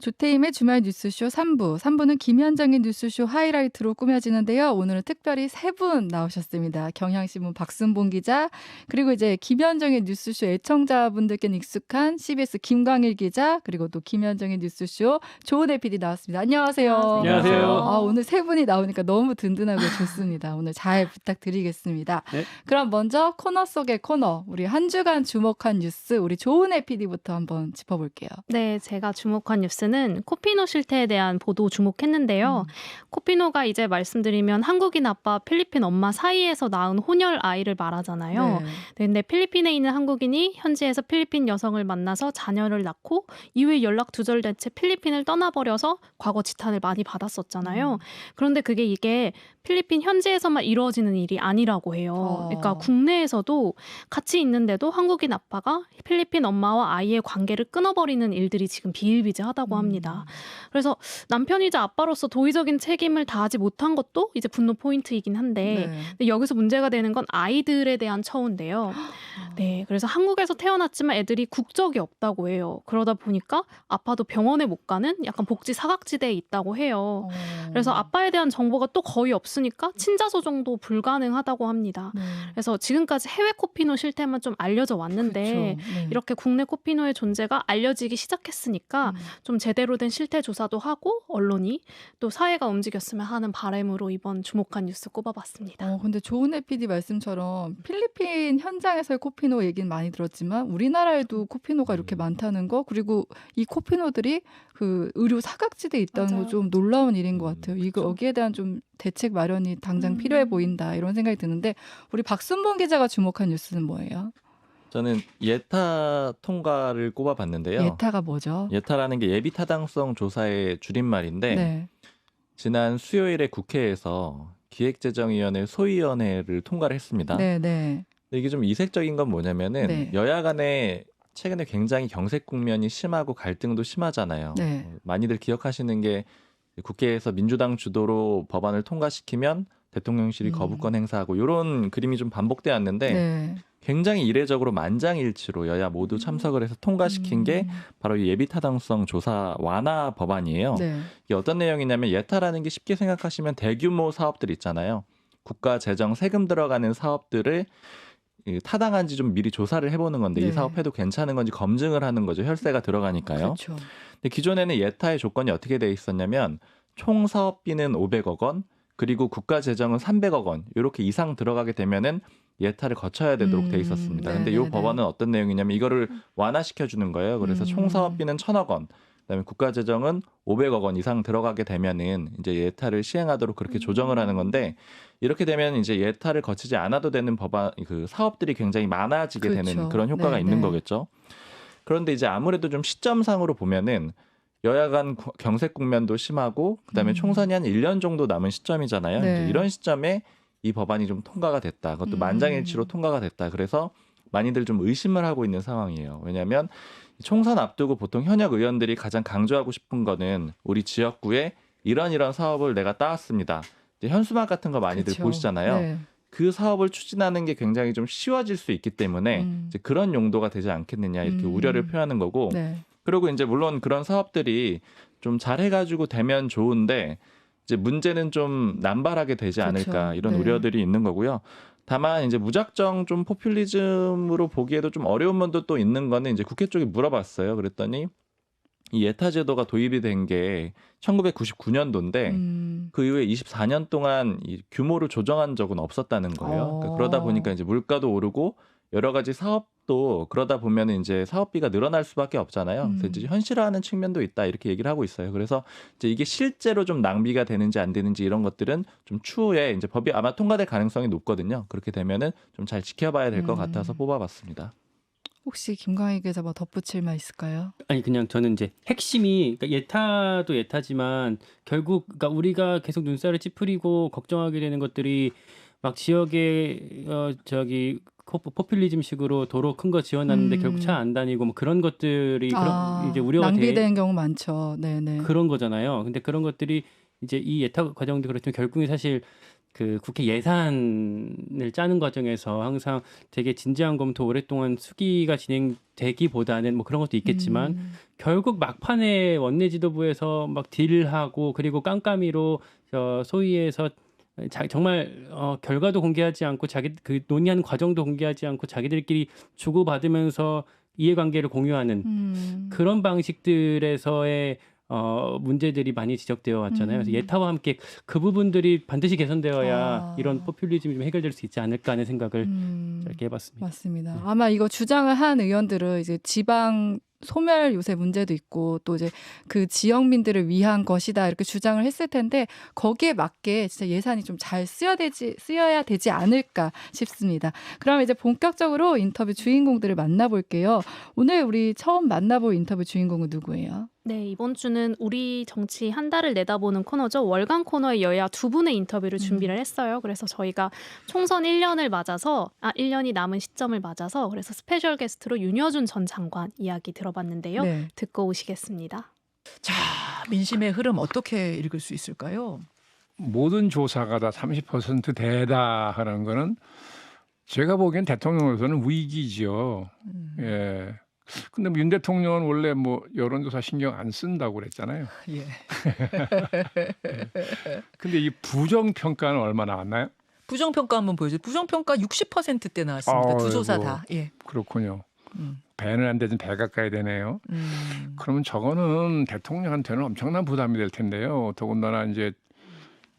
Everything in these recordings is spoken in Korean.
조태임의 주말 뉴스쇼 3부. 3부는 김현정의 뉴스쇼 하이라이트로 꾸며지는데요. 오늘은 특별히 세 분 나오셨습니다. 경향신문 박순봉 기자, 그리고 이제 김현정의 뉴스쇼 애청자분들께는 익숙한 CBS 김광일 기자, 그리고 또 김현정의 뉴스쇼 조은혜 PD 나왔습니다. 안녕하세요. 안녕하세요. 오늘 세 분이 나오니까 너무 든든하고 좋습니다. 오늘 잘 부탁드리겠습니다. 네. 그럼 먼저 코너 속의 코너, 우리 한 주간 주목한 뉴스, 우리 조은혜 PD부터 한번 짚어볼게요. 네, 제가 주목한 뉴스는 코피노 실태에 대한 보도 주목했는데요. 코피노가 이제 말씀드리면 한국인 아빠, 필리핀 엄마 사이에서 낳은 혼혈 아이를 말하잖아요. 네. 네, 근데 필리핀에 있는 한국인이 현지에서 필리핀 여성을 만나서 자녀를 낳고 이후에 연락 두절된 채 필리핀을 떠나버려서 과거 지탄을 많이 받았었잖아요. 그런데 이게 필리핀 현지에서만 이루어지는 일이 아니라고 해요. 그러니까 국내에서도 같이 있는데도 한국인 아빠가 필리핀 엄마와 아이의 관계를 끊어버리는 일들이 지금 비일비재하다고 합니다. 그래서 남편이자 아빠로서 도의적인 책임을 다하지 못한 것도 이제 분노 포인트이긴 한데, 네. 근데 여기서 문제가 되는 건 아이들에 대한 처우인데요. 네, 그래서 한국에서 태어났지만 애들이 국적이 없다고 해요. 그러다 보니까 아빠도 병원에 못 가는 약간 복지 사각지대에 있다고 해요. 그래서 아빠에 대한 정보가 또 거의 없으니까 친자 소송도 불가능하다고 합니다. 네. 그래서 지금까지 해외 코피노 실태만 좀 알려져 왔는데 그렇죠. 네. 이렇게 국내 코피노의 존재가 알려지기 시작했으니까 좀 제대로 된 실태 조사도 하고 언론이 또 사회가 움직였으면 하는 바람으로 이번 주목한 뉴스 꼽아봤습니다. 근데 조은혜 PD 말씀처럼 필리핀 현장에서의 코피노 얘기는 많이 들었지만 우리나라에도 코피노가 이렇게 많다는 거, 그리고 이 코피노들이 그 의료 사각지대에 있다는 거 맞아요. 좀 놀라운 일인 것 같아요. 이거 그렇죠. 여기에 대한 좀 대책 마련이 당장 필요해 보인다, 이런 생각이 드는데, 우리 박순봉 기자가 주목한 뉴스는 뭐예요? 저는 예타 통과를 꼽아봤는데요. 예타가 뭐죠? 예타라는 게 예비 타당성 조사의 줄임말인데 네. 지난 수요일에 국회에서 기획재정위원회 소위원회를 통과를 했습니다. 네, 네. 근데 이게 좀 이색적인 건 뭐냐면은 네. 여야 간에 최근에 굉장히 경색 국면이 심하고 갈등도 심하잖아요. 네. 많이들 기억하시는 게 국회에서 민주당 주도로 법안을 통과시키면 대통령실이 거부권 행사하고 이런 그림이 좀 반복되었는데 네. 굉장히 이례적으로 만장일치로 여야 모두 참석을 해서 통과시킨 게 바로 이 예비타당성 조사 완화 법안이에요. 네. 이게 어떤 내용이냐면 예타라는 게 쉽게 생각하시면 대규모 사업들 있잖아요. 국가 재정 세금 들어가는 사업들을 타당한지 좀 미리 조사를 해보는 건데 네. 이 사업해도 괜찮은 건지 검증을 하는 거죠. 혈세가 들어가니까요. 그렇죠. 근데 기존에는 예타의 조건이 어떻게 돼 있었냐면 총 사업비는 500억 원, 그리고 국가 재정은 300억 원 이렇게 이상 들어가게 되면은 예타를 거쳐야 되도록 돼 있었습니다. 근데 이 네네네. 법안은 어떤 내용이냐면 이거를 완화시켜 주는 거예요. 그래서 총 사업비는 1,000억 원, 그다음에 국가 재정은 500억 원 이상 들어가게 되면은 이제 예타를 시행하도록 그렇게 조정을 하는 건데, 이렇게 되면 이제 예타를 거치지 않아도 되는 법안 그 사업들이 굉장히 많아지게 그렇죠. 되는 그런 효과가 네, 있는 네. 거겠죠. 그런데 이제 아무래도 좀 시점상으로 보면은 여야 간 경색 국면도 심하고 그다음에 총선이 한 1년 정도 남은 시점이잖아요. 네. 이제 이런 시점에 이 법안이 좀 통과가 됐다. 그것도 만장일치로 통과가 됐다. 그래서 많이들 좀 의심을 하고 있는 상황이에요. 왜냐하면 총선 앞두고 보통 현역 의원들이 가장 강조하고 싶은 거는 우리 지역구에 이런 사업을 내가 따왔습니다. 이제 현수막 같은 거 많이들 그렇죠. 보시잖아요. 네. 그 사업을 추진하는 게 굉장히 좀 쉬워질 수 있기 때문에 이제 그런 용도가 되지 않겠느냐 이렇게 우려를 표하는 거고, 네. 그리고 이제 물론 그런 사업들이 좀 잘해가지고 되면 좋은데 이제 문제는 좀 남발하게 되지 그렇죠. 않을까 이런 네. 우려들이 있는 거고요. 다만 이제 무작정 좀 포퓰리즘으로 보기에도 좀 어려운 면도 또 있는 거는 이제 국회 쪽에 물어봤어요. 그랬더니 이 예타 제도가 도입이 된 게 1999년도인데 그 이후에 24년 동안 이 규모를 조정한 적은 없었다는 거예요. 그러니까 그러다 보니까 이제 물가도 오르고 여러 가지 사업도 그러다 보면 이제 사업비가 늘어날 수밖에 없잖아요. 그래서 이제 현실화하는 측면도 있다 이렇게 얘기를 하고 있어요. 그래서 이제 이게 실제로 좀 낭비가 되는지 안 되는지 이런 것들은 좀 추후에 이제 법이 아마 통과될 가능성이 높거든요. 그렇게 되면은 좀 잘 지켜봐야 될 것 같아서 뽑아봤습니다. 혹시 김광희 기자 뭐 덧붙일 말 있을까요? 아니 그냥 저는 이제 핵심이, 그러니까 예타도 예타지만 결국 그러니까 우리가 계속 눈살을 찌푸리고 걱정하게 되는 것들이 막 지역에 포퓰리즘식으로 도로 큰 거 지어놨는데 결국 차 안 다니고 뭐 그런 것들이 그런 이제 우려가 낭비되는 경우 많죠. 네네. 그런 거잖아요. 근데 그런 것들이 이제 이 예타 과정도 그렇지만 결국에 사실 그 국회 예산을 짜는 과정에서 항상 되게 진지한 검토 오랫동안 수기가 진행되기보다는 뭐 그런 것도 있겠지만 결국 막판에 원내 지도부에서 막 딜하고 그리고 깜깜이로 소위에서 정말 결과도 공개하지 않고 자기 그 논의하는 과정도 공개하지 않고 자기들끼리 주고받으면서 이해관계를 공유하는 그런 방식들에서의 문제들이 많이 지적되어 왔잖아요. 그래서 예타와 함께 그 부분들이 반드시 개선되어야 이런 포퓰리즘이 좀 해결될 수 있지 않을까 하는 생각을 짧게 해봤습니다. 맞습니다. 네. 아마 이거 주장을 한 의원들은 이제 지방 소멸 요새 문제도 있고 또 이제 그 지역민들을 위한 것이다 이렇게 주장을 했을 텐데 거기에 맞게 진짜 예산이 좀 잘 쓰여야 되지 않을까 싶습니다. 그럼 이제 본격적으로 인터뷰 주인공들을 만나볼게요. 오늘 우리 처음 만나볼 인터뷰 주인공은 누구예요? 네, 이번 주는 우리 정치 한 달을 내다보는 코너죠. 월간 코너에 여야 두 분의 인터뷰를 준비를 했어요. 그래서 저희가 총선 1년을 맞아서 1년이 남은 시점을 맞아서 그래서 스페셜 게스트로 윤여준 전 장관 이야기 들어봤는데요. 네. 듣고 오시겠습니다. 자, 민심의 흐름 어떻게 읽을 수 있을까요? 모든 조사가 다 30% 되다 하는 거는 제가 보기엔 대통령으로서는 위기지요. 예. 근데 윤 대통령은 원래 뭐 여론조사 신경 안 쓴다고 그랬잖아요. 예. 근데 이 부정평가는 얼마 나왔나요? 부정평가 한번 보여주세요. 부정평가 60%대 나왔습니다. 두 조사 아이고. 다. 예. 그렇군요. 음. 배는 안 되든 배 가까이 되네요. 그러면 저거는 대통령한테는 엄청난 부담이 될 텐데요. 더군다나 이제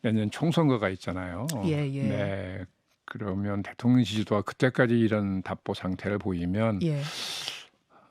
내년 총선거가 있잖아요. 예, 예. 네. 그러면 대통령 지지도가 그때까지 이런 답보 상태를 보이면 예.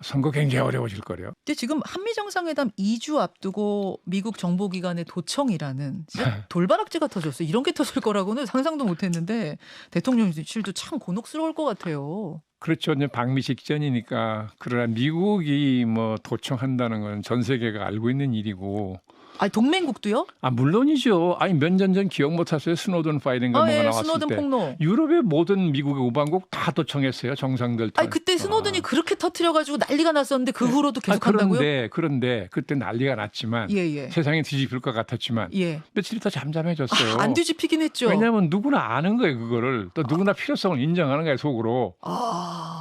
선거 굉장히 어려워질 거예요. 근데 지금 한미 정상회담 2주 앞두고 미국 정보기관의 도청이라는 진짜 돌발악재가 터졌어요. 이런 게 터질 거라고는 상상도 못했는데 대통령실도 참 곤혹스러울 것 같아요. 그렇죠. 이제 방미 직전이니까. 그러나 미국이 뭐 도청한다는 건 전 세계가 알고 있는 일이고. 아, 동맹국도요? 물론이죠. 아니 몇 년 전 기억 못하세요? 스노든 파일인가 뭐가 예, 나왔을 스노든 때. 폭로. 유럽의 모든 미국의 우방국 다 도청했어요. 정상들. 아니 그때 스노든이 그렇게 터트려가지고 난리가 났었는데 그 후로도 계속 그런데, 한다고요? 그런데 그때 난리가 났지만 예, 예. 세상이 뒤집힐 것 같았지만 예. 며칠 있다 잠잠해졌어요. 안 뒤집히긴 했죠. 왜냐하면 누구나 아는 거예요. 그거를. 또 누구나 필요성을 인정하는 거예요. 속으로.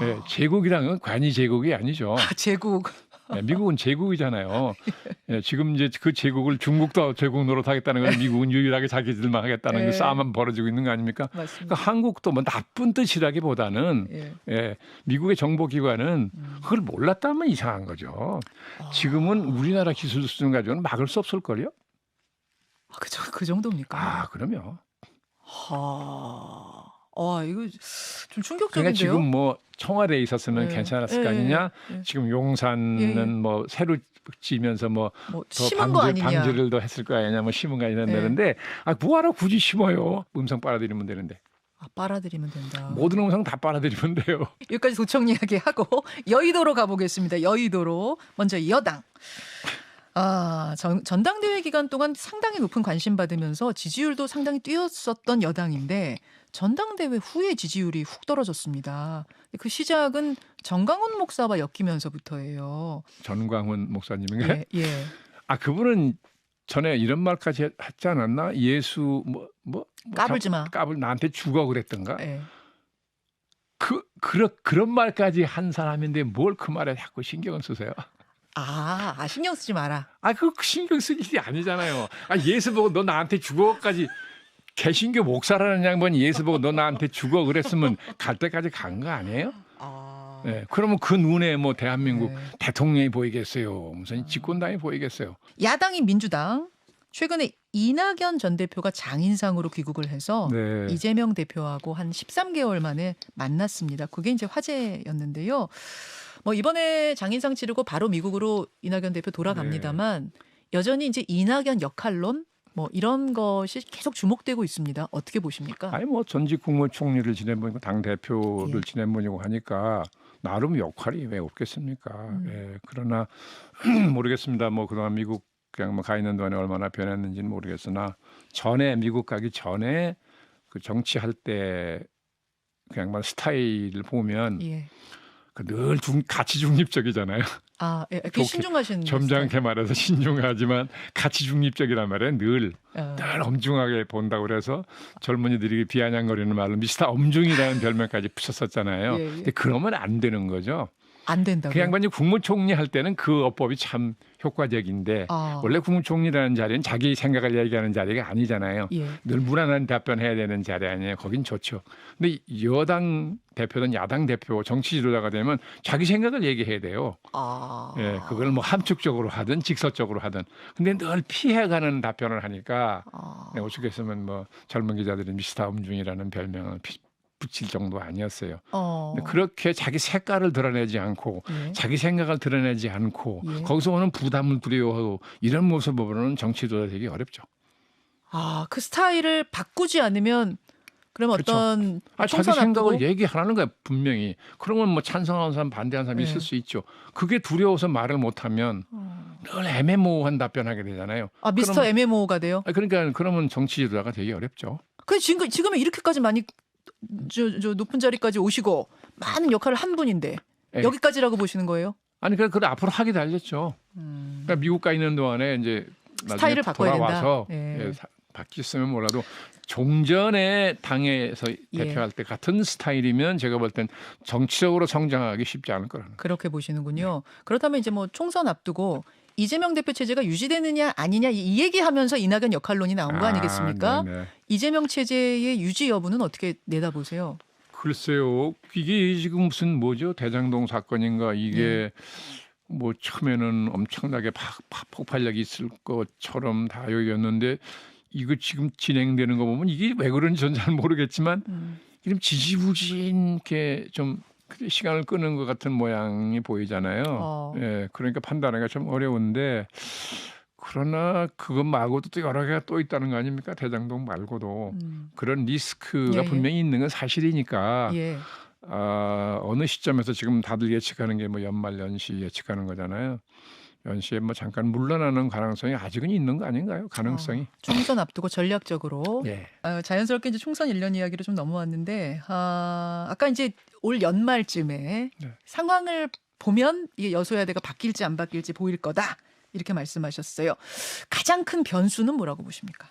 예, 제국이라는 건 괜히 제국이 아니죠. 제국. 예, 미국은 제국이잖아요. 예, 지금 이제 그 제국을 중국도 제국 노릇하겠다는 건 미국은 유일하게 자기들만 하겠다는 예. 그 싸움만 벌어지고 있는 거 아닙니까? 맞습니다. 그러니까 한국도 뭐 나쁜 뜻이라기보다는 예. 예, 미국의 정보기관은 그걸 몰랐다면 이상한 거죠. 지금은 우리나라 기술 수준 가지고는 막을 수 없을 걸요. 그 정도입니까? 그럼요. 이거 좀 충격적인데요. 그러니까 지금 뭐 청와대에 있었으면 예. 괜찮았을 거 예, 아니냐. 예. 지금 용산은 예, 예. 뭐 새로 지면서 뭐 뭐 더 심은 거 아니냐? 방지를 더 했을 거 아니냐, 뭐 심은 거 아니냐 예. 되는데, 뭐하러 굳이 심어요? 음성 빨아들이면 되는데. 빨아들이면 된다. 모든 음성 다 빨아들이면 돼요. 여기까지 도청 이야기하고 여의도로 가보겠습니다. 여의도로 먼저 여당. 전당대회 기간 동안 상당히 높은 관심 받으면서 지지율도 상당히 뛰었었던 여당인데 전당대회 후에 지지율이 훅 떨어졌습니다. 그 시작은 정강훈 목사와 엮이면서부터예요. 전광훈 목사님인가요? 예, 예. 그분은 전에 이런 말까지 했지 않았나? 예수 까불지 마. 까불 나한테 죽어 그랬던가? 예. 그런 말까지 한 사람인데 뭘 그 말에 자꾸 신경을 쓰세요? 신경 쓰지 마라. 그 신경 쓸 일이 아니잖아요. 예수 보고 너 나한테 죽어까지 개신교 목사라는 양반이 예수 보고 너 나한테 죽어 그랬으면 갈 때까지 간 거 아니에요? 네, 그러면 그 눈에 뭐 대한민국 네. 대통령이 보이겠어요? 무슨 집권당이 보이겠어요? 야당인 민주당. 최근에 이낙연 전 대표가 장인상으로 귀국을 해서 네. 이재명 대표하고 한 13개월 만에 만났습니다. 그게 이제 화제였는데요. 뭐 이번에 장인상 치르고 바로 미국으로 이낙연 대표 돌아갑니다만 여전히 이제 이낙연 역할론 뭐 이런 것이 계속 주목되고 있습니다. 어떻게 보십니까? 뭐 전직 국무총리를 지낸 분이고 당 대표를 예. 지낸 분이고 하니까 나름 역할이 왜 없겠습니까? 예, 그러나 모르겠습니다. 뭐 그동안 미국 그냥 뭐 가 있는 동안에 얼마나 변했는지는 모르겠으나 미국 가기 전에 그 정치할 때 그냥 만 스타일을 보면 예. 늘 가치 중립적이잖아요. 아, 예, 좋게, 신중하신 점잖게 말해서 신중하지만 가치 중립적이란 말에 늘 스타일. 엄중하게 본다고 그래서 젊은이들이 비아냥거리는 말로 미스터 엄중이라는 별명까지 붙였었잖아요. 예, 예. 근데 그러면 안 되는 거죠. 안 된다고요? 그 양반이 국무총리 할 때는 그 어법이 참 효과적인데 아, 원래 국무총리라는 자리는 자기 생각을 얘기하는 자리가 아니잖아요. 예. 늘 무난한 답변해야 되는 자리 아니에요. 거긴 좋죠. 근데 여당 대표든 야당 대표, 정치 지도자가 되면 자기 생각을 얘기해야 돼요. 아, 예, 그걸 뭐 함축적으로 하든 직설적으로 하든. 근데 늘 피해가는 답변을 하니까 네, 오죽했으면 뭐 젊은 기자들이 미스터 엄중이라는 별명을 붙일 정도 아니었어요. 근데 그렇게 자기 색깔을 드러내지 않고 예. 자기 생각을 드러내지 않고 예. 거기서 오는 부담을 두려워하고 이런 모습으로는 정치도가 되기 어렵죠. 아, 그 스타일을 바꾸지 않으면 그럼 그렇죠. 어떤 자기 총선 생각을 앞두고 얘기하라는 거야 분명히. 그러면 뭐 찬성하는 사람 반대하는 사람이 네. 있을 수 있죠. 그게 두려워서 말을 못하면 늘 애매모호한 답변하게 되잖아요. 아, 미스터 그럼- MMO가 돼요? 그러니까 그러면 정치 지도자가 되기 어렵죠. 그 지금은 이렇게까지 많이 저 높은 자리까지 오시고 많은 역할을 한 분인데 예. 여기까지라고 보시는 거예요? 아니 그걸 앞으로 하게 달렸죠. 그러니까 미국 가 있는 동안에 이제 나중에 스타일을 바꿔야 돌아와서 된다. 예. 바뀌었으면 몰라도 종전에 당에서 예. 대표할 때 같은 스타일이면 제가 볼 땐 정치적으로 성장하기 쉽지 않을 거라는 거예요. 그렇게 보시는군요. 그렇다면 이제 뭐 총선 앞두고 이재명 대표 체제가 유지되느냐 아니냐 이 얘기하면서 이낙연 역할론이 나온 거 아니겠습니까? 네네. 이재명 체제의 유지 여부는 어떻게 내다보세요? 글쎄요, 이게 지금 무슨 뭐죠? 대장동 사건인가 이게 뭐 처음에는 엄청나게 폭발력이 있을 것처럼 다 여겼는데 이거 지금 진행되는 거 보면 이게 왜 그런지 전 잘 모르겠지만 이름 지지부진하게 좀 시간을 끄는 것 같은 모양이 보이잖아요. 예, 그러니까 판단하기가 좀 어려운데 그러나 그것 말고도 또 여러 개가 또 있다는 거 아닙니까? 대장동 말고도 그런 리스크가 예, 예. 분명히 있는 건 사실이니까 예. 어느 시점에서 지금 다들 예측하는 게 뭐 연말 연시 예측하는 거잖아요. 연시에 뭐 잠깐 물러나는 가능성이 아직은 있는 거 아닌가요? 가능성이. 총선 앞두고 전략적으로 예. 자연스럽게 이제 총선 1년 이야기로 좀 넘어왔는데 아까 이제 올 연말쯤에 네. 상황을 보면 이게 여소야대가 바뀔지 안 바뀔지 보일 거다 이렇게 말씀하셨어요. 가장 큰 변수는 뭐라고 보십니까?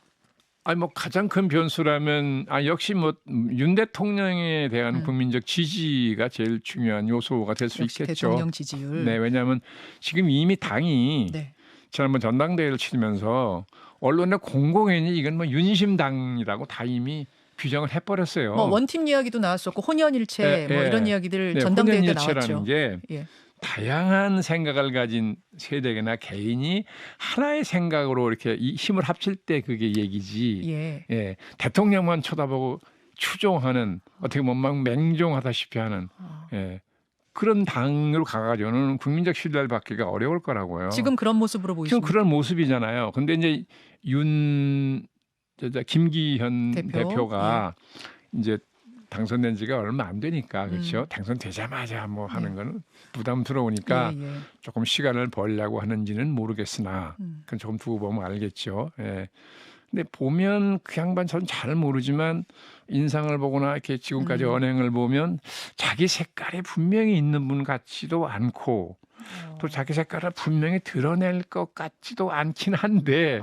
아니 뭐 가장 큰 변수라면 역시 뭐 윤 대통령에 대한 국민적 지지가 제일 중요한 요소가 될 수 역시 있겠죠. 대통령 지지율. 네, 왜냐하면 지금 이미 당이 네. 지난번 전당대회를 치르면서 언론의 공공연히 이건 뭐 윤심당이라고 다 이미 규정을 해버렸어요. 뭐 원팀 이야기도 나왔었고 혼연일체 뭐 이런 이야기들 네, 전당대회 때 혼연일체라는 나왔죠. 게 예. 다양한 생각을 가진 세대나 개인이 하나의 생각으로 이렇게 힘을 합칠 때 그게 얘기지. 예. 대통령만 쳐다보고 추종하는 어떻게 보면 막 맹종하다시피 하는 그런 당으로 가가지고는 국민적 신뢰를 받기가 어려울 거라고요. 지금 그런 모습으로 지금 보이십니까? 그런 모습이잖아요. 근데 이제 김기현 대표? 대표가 이제 당선된 지가 얼마 안 되니까 그렇죠. 당선되자마자 뭐 하는 네. 거는 부담스러우니까 예. 조금 시간을 벌려고 하는지는 모르겠으나 그건 조금 두고 보면 알겠죠. 예. 근데 보면 그 양반 전 잘 모르지만 인상을 보거나 이렇게 지금까지 언행을 보면 자기 색깔이 분명히 있는 분 같지도 않고 또 자기 색깔을 분명히 드러낼 것 같지도 않긴 한데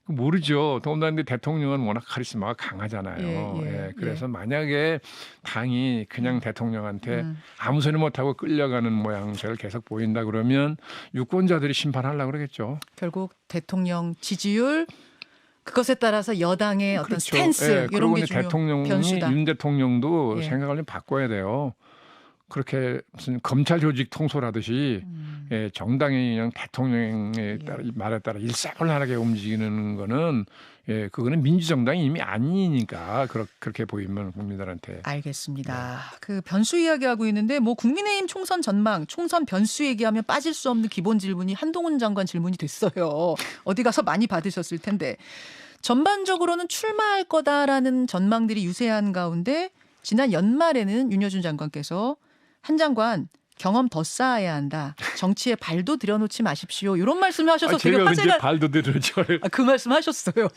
모르죠. 더군다나 대통령은 워낙 카리스마가 강하잖아요. 그래서 만약에 당이 그냥 대통령한테 아무 소리 못하고 끌려가는 모양새를 계속 보인다 그러면 유권자들이 심판하려고 그러겠죠. 결국 대통령 지지율 그것에 따라서 여당의 어떤 그렇죠. 스탠스 이런 게 중요 대통령이 변수다. 윤 대통령도 예. 생각을 좀 바꿔야 돼요. 그렇게 무슨 검찰 조직 통솔하듯이 정당이 그냥 대통령의 말에 따라 일사불란하게 움직이는 거는 그거는 민주정당이 이미 아니니까 그렇게 보이면 국민들한테. 알겠습니다. 그 변수 이야기하고 있는데 뭐 국민의힘 총선 전망, 총선 변수 얘기하면 빠질 수 없는 기본 질문이 한동훈 장관 질문이 됐어요. 어디 가서 많이 받으셨을 텐데 전반적으로는 출마할 거다라는 전망들이 유세한 가운데 지난 연말에는 윤여준 장관께서 한 장관 경험 더 쌓아야 한다. 정치에 발도 들여놓지 마십시오. 이런 말씀을 하셔서 되게 제가 화제가. 언제 발도 들었죠. 그 말씀 하셨어요.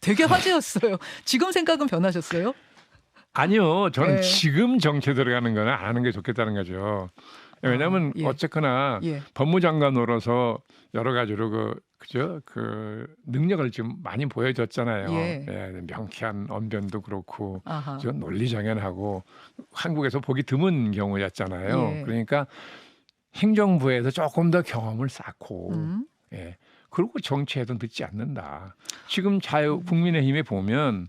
되게 화제였어요. 지금 생각은 변하셨어요? 아니요. 저는 네. 지금 정치에 들어가는 거는 안 하는 게 좋겠다는 거죠. 왜냐하면 예. 어쨌거나 예. 법무장관으로서 여러 가지로 그 능력을 지금 많이 보여줬잖아요. 예. 예, 명쾌한 언변도 그렇고 아하. 저 논리정연하고 한국에서 보기 드문 경우였잖아요. 예. 그러니까 행정부에서 조금 더 경험을 쌓고 예. 그리고 정치에도 늦지 않는다. 지금 국민의힘에 보면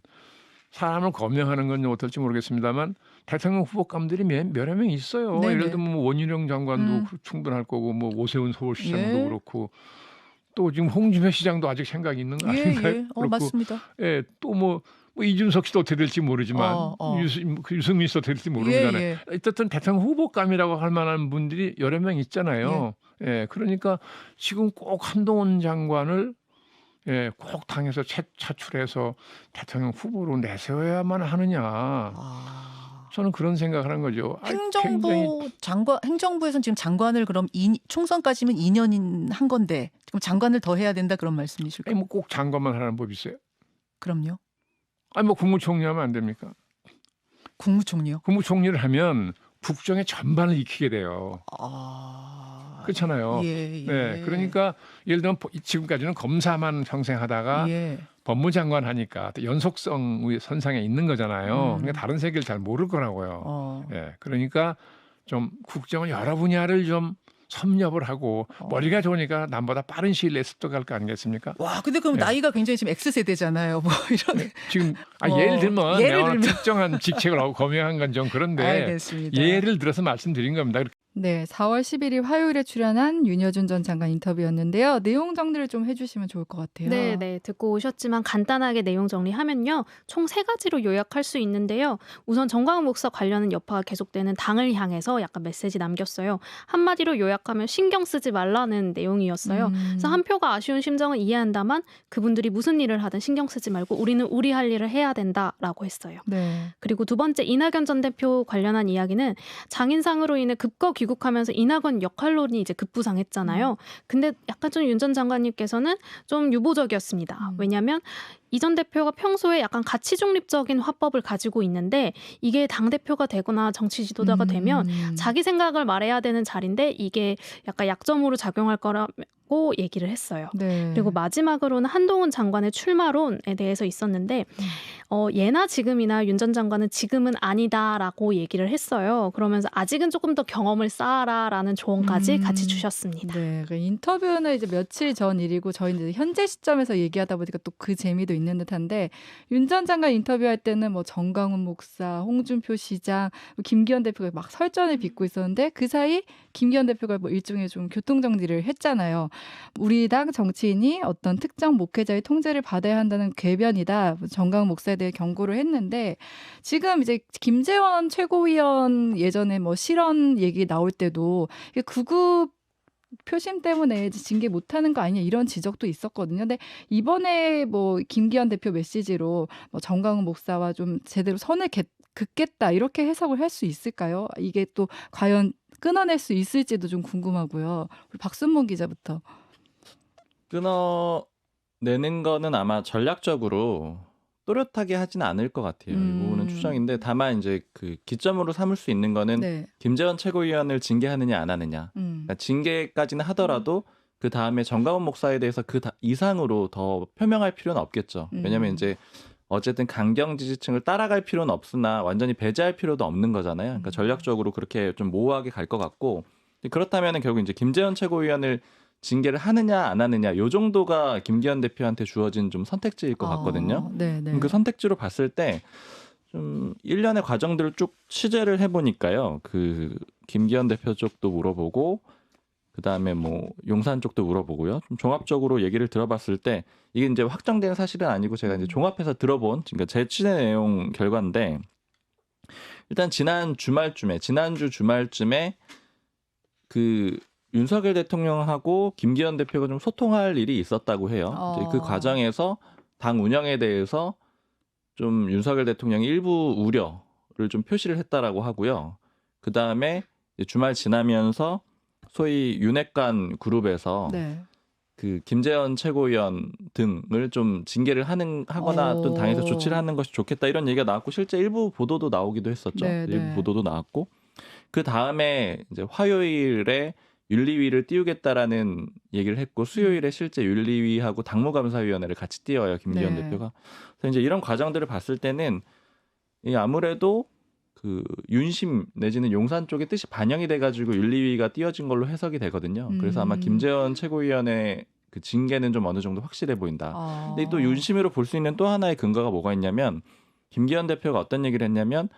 사람을 거명하는 건 어떨지 모르겠습니다만 대통령 후보감들이 여러 명 있어요. 네네. 예를 들면 뭐 원희룡 장관도 충분할 거고 뭐 오세훈 서울시장도 예. 그렇고 또 지금 홍준표 시장도 아직 생각이 있는 거 아닌가요? 예. 맞습니다. 예, 또 뭐 이준석 씨도 어떻게 될지 모르지만 유승민 씨도 어떻게 될지 모르잖아요. 예. 어쨌든 대통령 후보감이라고 할 만한 분들이 여러 명 있잖아요. 예, 그러니까 지금 꼭 한동훈 장관을 꼭 당에서 차출해서 대통령 후보로 내세워야만 하느냐. 저는 그런 생각을 하는 거죠. 행정부에서는 지금 장관을 그럼 총선까지면 2년 한 건데 지금 장관을 더 해야 된다 그런 말씀이실까요? 아니 뭐꼭 장관만 하는 법 있어요? 그럼요. 아니 뭐 국무총리 하면 안 됩니까? 국무총리요? 국무총리를 하면 국정의 전반을 익히게 돼요. 그렇잖아요. 예. 네, 그러니까 예를 들면 지금까지는 검사만 평생 하다가 법무장관 하니까 연속성 선상에 있는 거잖아요. 그러니까 다른 세계를 잘 모를 거라고요. 예, 그러니까 좀 국정을 여러 분야를 좀 섭렵을 하고 머리가 좋으니까 남보다 빠른 시일 내에 습득할 거 아니겠습니까? 와, 근데 그럼 나이가 굉장히 지금 X세대잖아요. 뭐 이런. 지금 예를 들면 내가 특정한 직책을 거명한 건 좀 그런데 알겠습니다. 예를 들어서 말씀드린 겁니다. 네, 4월 11일 화요일에 출연한 윤여준 전 장관 인터뷰였는데요. 내용 정리를 좀 해주시면 좋을 것 같아요. 네, 듣고 오셨지만 간단하게 내용 정리하면요. 총 3가지로 요약할 수 있는데요. 우선 정광훈 목사 관련한 여파가 계속되는 당을 향해서 약간 메시지 남겼어요. 한마디로 요약하면 신경 쓰지 말라는 내용이었어요. 그래서 한 표가 아쉬운 심정은 이해한다만 그분들이 무슨 일을 하든 신경 쓰지 말고 우리는 우리 할 일을 해야 된다라고 했어요. 네. 그리고 두 번째 이낙연 전 대표 관련한 이야기는 장인상으로 인해 급거 귀국하면서 이낙연 역할론이 이제 급부상했잖아요. 근데 약간 좀 윤 전 장관님께서는 좀 유보적이었습니다. 왜냐하면 이 전 대표가 평소에 약간 가치 중립적인 화법을 가지고 있는데 이게 당대표가 되거나 정치 지도자가 되면 자기 생각을 말해야 되는 자리인데 이게 약간 약점으로 작용할 거라고 얘기를 했어요. 네. 그리고 마지막으로는 한동훈 장관의 출마론에 대해서 있었는데 예나 지금이나 윤 전 장관은 지금은 아니다라고 얘기를 했어요. 그러면서 아직은 조금 더 경험을 쌓아라라는 조언까지 같이 주셨습니다. 네, 그 인터뷰는 이제 며칠 전 일이고 저희는 이제 현재 시점에서 얘기하다 보니까 또 그 재미도 있는 듯한데 윤 전 장관 인터뷰할 때는 뭐 정광훈 목사, 홍준표 시장, 김기현 대표가 막 설전을 빚고 있었는데 그 사이 김기현 대표가 뭐 일종의 좀 교통정리를 했잖아요. 우리 당 정치인이 어떤 특정 목회자의 통제를 받아야 한다는 궤변이다. 정광훈 목사에 대해 경고를 했는데 지금 이제 김재원 최고위원 예전에 뭐 실언 얘기 나올 때도 구급 표심 때문에 징계 못하는 거 아니냐 이런 지적도 있었거든요. 근데 이번에 뭐 김기현 대표 메시지로 뭐 정광훈 목사와 좀 제대로 선을 긋겠다 이렇게 해석을 할 수 있을까요? 이게 또 과연 끊어낼 수 있을지도 좀 궁금하고요. 우리 박순봉 기자부터. 끊어내는 거는 아마 전략적으로 또렷하게 하지는 않을 것 같아요. 이 부분은 추정인데 다만 이제 그 기점으로 삼을 수 있는 거는 네. 김재원 최고위원을 징계하느냐 안 하느냐. 그러니까 징계까지는 하더라도 그 다음에 정광훈 목사에 대해서 이상으로 더 표명할 필요는 없겠죠. 왜냐하면 이제 어쨌든 강경 지지층을 따라갈 필요는 없으나 완전히 배제할 필요도 없는 거잖아요. 그러니까 전략적으로 그렇게 좀 모호하게 갈 것 같고 그렇다면 결국 이제 김재원 최고위원을 징계를 하느냐 안 하느냐 요 정도가 김기현 대표한테 주어진 좀 선택지일 것 같거든요. 네. 그 선택지로 봤을 때 좀 일련의 과정들을 쭉 취재를 해보니까요. 그 김기현 대표 쪽도 물어보고 그다음에 뭐 용산 쪽도 물어보고요. 좀 종합적으로 얘기를 들어봤을 때 이게 이제 확정된 사실은 아니고 제가 이제 종합해서 들어본 그러니까 제 취재 내용 결과인데 일단 지난주 주말쯤에 그 윤석열 대통령하고 김기현 대표가 좀 소통할 일이 있었다고 해요. 그 과정에서 당 운영에 대해서 좀 윤석열 대통령이 일부 우려를 좀 표시를 했다라고 하고요. 그 다음에 주말 지나면서 소위 윤핵관 그룹에서 그 김재현 최고위원 등을 좀 징계를 하거나 또 당에서 조치를 하는 것이 좋겠다 이런 얘기가 나왔고 실제 일부 보도도 나오기도 했었죠. 네, 일부 네. 보도도 나왔고 그 다음에 이제 화요일에 윤리위를 띄우겠다라는 얘기를 했고 수요일에 실제 윤리위하고 당무감사위원회를 같이 띄워요 김기현 네. 대표가. 그래서 이제 이런 과정들을 봤을 때는 이 아무래도 그 윤심 내지는 용산 쪽의 뜻이 반영이 돼가지고 윤리위가 띄워진 걸로 해석이 되거든요. 그래서 아마 김재현 최고위원의 그 징계는 좀 어느 정도 확실해 보인다. 근데 또 윤심으로 볼 수 있는 또 하나의 근거가 뭐가 있냐면 김기현 대표가 어떤 얘기를 했냐면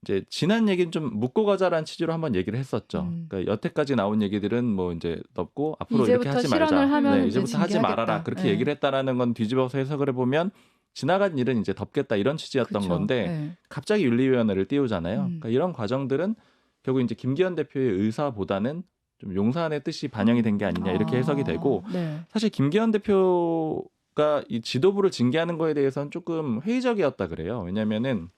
이제 지난 얘기는 좀 묻고 가자라는 취지로 한번 얘기를 했었죠. 그러니까 여태까지 나온 얘기들은 뭐 이제 덮고 앞으로 이렇게 이제부터 하지 실현을 말자. 하면 네, 이제 이제부터 하지 징계하겠다. 말아라. 그렇게 네. 얘기를 했다라는 건 뒤집어서 해석을 해보면 지나간 일은 이제 덮겠다 이런 취지였던 그쵸. 건데 네. 갑자기 윤리위원회를 띄우잖아요. 그러니까 이런 과정들은 결국 이제 김기현 대표의 의사보다는 좀 용산의 뜻이 반영이 된 게 아니냐 이렇게 해석이 되고 네. 사실 김기현 대표가 이 지도부를 징계하는 거에 대해서는 조금 회의적이었다 그래요. 왜냐면은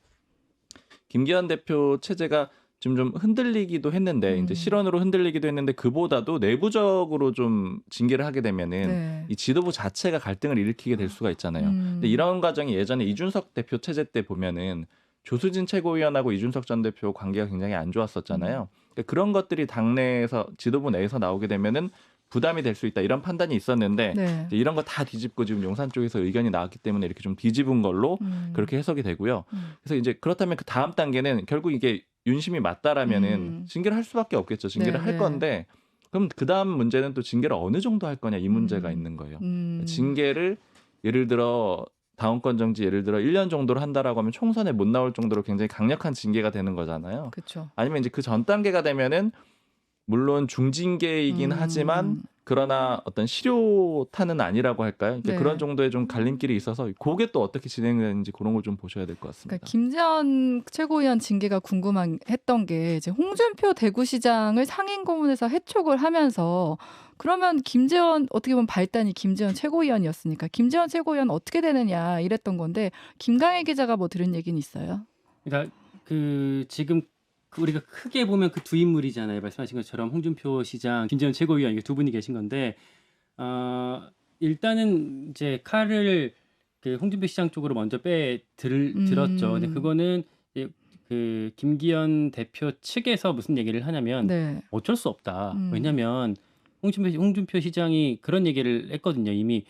김기현 대표 체제가 지금 좀 흔들리기도 했는데 이제 실언으로 흔들리기도 했는데 그보다도 내부적으로 좀 징계를 하게 되면은 네. 이 지도부 자체가 갈등을 일으키게 될 수가 있잖아요. 근데 이런 과정이 예전에 이준석 대표 체제 때 보면은 조수진 최고위원하고 이준석 전 대표 관계가 굉장히 안 좋았었잖아요. 그러니까 그런 것들이 당내에서 지도부 내에서 나오게 되면은 부담이 될 수 있다 이런 판단이 있었는데 네. 이제 이런 거 다 뒤집고 지금 용산 쪽에서 의견이 나왔기 때문에 이렇게 좀 뒤집은 걸로 그렇게 해석이 되고요. 그래서 이제 그렇다면 그 다음 단계는 결국 이게 윤심이 맞다라면은 징계를 할 수밖에 없겠죠. 징계를 네, 할 네. 건데 그럼 그 다음 문제는 또 징계를 어느 정도 할 거냐 이 문제가 있는 거예요. 징계를 예를 들어 당원권 정지 예를 들어 1년 정도로 한다라고 하면 총선에 못 나올 정도로 굉장히 강력한 징계가 되는 거잖아요. 그렇죠. 아니면 이제 그 전 단계가 되면은 물론 중징계이긴 하지만 그러나 어떤 실효타는 아니라고 할까요? 그러니까 네. 그런 정도의 좀 갈림길이 있어서 그게 또 어떻게 진행되는지 그런 걸 좀 보셔야 될 것 같습니다. 그러니까 김재현 최고위원 징계가 궁금했던 게 이제 홍준표 대구시장을 상임고문에서 해촉을 하면서 그러면 김재현 어떻게 보면 발단이 김재현 최고위원이었으니까 김재현 최고위원 어떻게 되느냐 이랬던 건데 김강일 기자가 뭐 들은 얘기는 있어요? 그러니까 그 지금 우리가 크게 보면 그 두 인물이잖아요. 말씀하신 것처럼 홍준표 시장, 김재현 최고위원 이게 두 분이 계신 건데 일단은 이제 칼을 그 홍준표 시장 쪽으로 먼저 들었죠. 근데 그거는 이제 그 김기현 대표 측에서 무슨 얘기를 하냐면 네. 어쩔 수 없다. 왜냐하면 홍준표 시장이 그런 얘기를 했거든요. 이미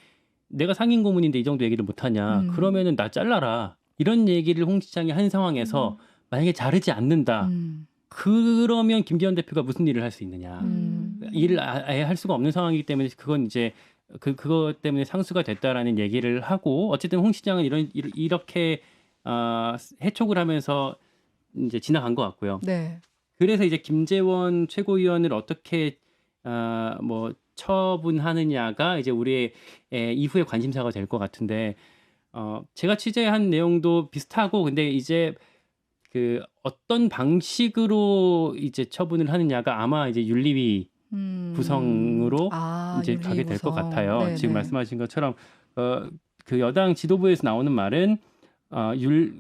내가 상임 고문인데 이 정도 얘기를 못하냐. 그러면은 나 잘라라. 이런 얘기를 홍 시장이 한 상황에서 만약에 자르지 않는다. 그러면 김기현 대표가 무슨 일을 할 수 있느냐. 일을 아예 할 수가 없는 상황이기 때문에 그건 이제 그것 때문에 상수가 됐다라는 얘기를 하고 어쨌든 홍 시장은 이렇게 해촉을 하면서 이제 지나간 것 같고요. 네. 그래서 이제 김재원 최고위원을 어떻게 뭐 처분하느냐가 이제 우리의 이후의 관심사가 될 것 같은데 제가 취재한 내용도 비슷하고 근데 이제 그 어떤 방식으로 이제 처분을 하느냐가 아마 이제 윤리위 구성으로 이제 가게 될 것 같아요. 네네. 지금 말씀하신 것처럼 그 여당 지도부에서 나오는 말은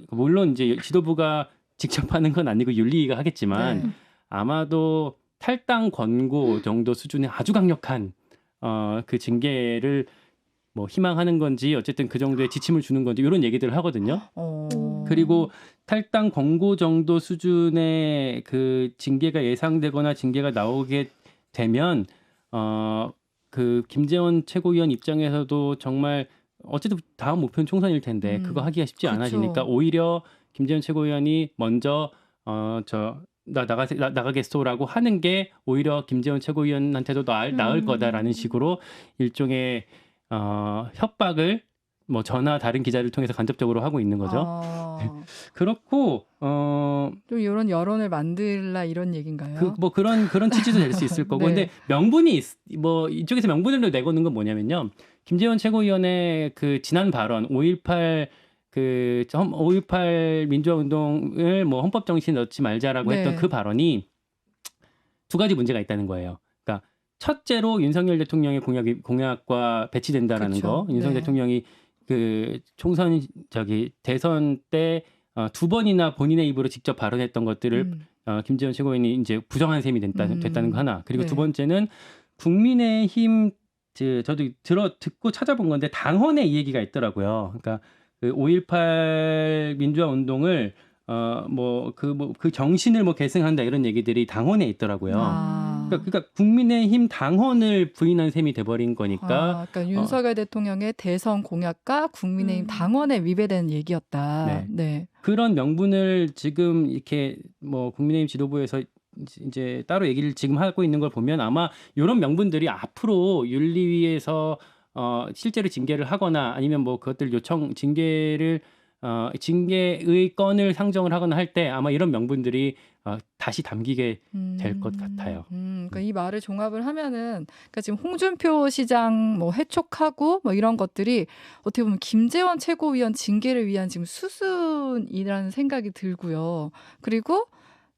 물론 이제 지도부가 직접 하는 건 아니고 윤리위가 하겠지만 네. 아마도 탈당 권고 정도 수준의 아주 강력한 그 징계를 뭐 희망하는 건지 어쨌든 그 정도의 지침을 주는 건지 이런 얘기들을 하거든요. 그리고 탈당 권고 정도 수준의 그 징계가 예상되거나 징계가 나오게 되면 그 김재원 최고위원 입장에서도 정말 어쨌든 다음 목표는 총선일 텐데 그거 하기가 쉽지 그쵸. 않아지니까 오히려 김재원 최고위원이 먼저 나가겠소라고 하는 게 오히려 김재원 최고위원한테도 나을 거다라는 식으로 일종의 협박을 뭐 저나 다른 기자를 통해서 간접적으로 하고 있는 거죠. 그렇고 좀 이런 여론을 만들라 이런 얘기인가요? 뭐 그런 취지도 될 수 있을 거고. 네. 근데 명분이 뭐 이쪽에서 명분을 내고는 건 뭐냐면요. 김재원 최고위원의 그 지난 발언 5.18 민주화 운동을 뭐 헌법 정신에 넣지 말자라고 네. 했던 그 발언이 두 가지 문제가 있다는 거예요. 그러니까 첫째로 윤석열 대통령의 공약과 배치된다라는 그쵸. 거. 윤석열 네. 대통령이 그 총선 대선 때 두 번이나 본인의 입으로 직접 발언했던 것들을 김재원 최고위원이 이제 부정한 셈이 됐다는 거 하나. 그리고 네. 두 번째는 국민의힘 저도 듣고 찾아본 건데 당헌에 이 얘기가 있더라고요. 그러니까 그 5.18 민주화 운동을 그 정신을 계승한다 이런 얘기들이 당헌에 있더라고요. 아. 그러니까 국민의힘 당헌을 부인한 셈이 돼버린 거니까. 그러니까 윤석열 대통령의 대선 공약과 국민의힘 당원에 위배되는 얘기였다. 네. 네. 그런 명분을 지금 이렇게 국민의힘 지도부에서 이제 따로 얘기를 지금 하고 있는 걸 보면 아마 이런 명분들이 앞으로 윤리위에서 실제로 징계를 하거나 아니면 그것들 징계의 건을 상정을 하거나 할 때 아마 이런 명분들이 다시 담기게 될 것 같아요. 그러니까 이 말을 종합을 하면은, 그러니까 지금 홍준표 시장 해촉하고 이런 것들이 어떻게 보면 김재원 최고위원 징계를 위한 지금 수순이라는 생각이 들고요. 그리고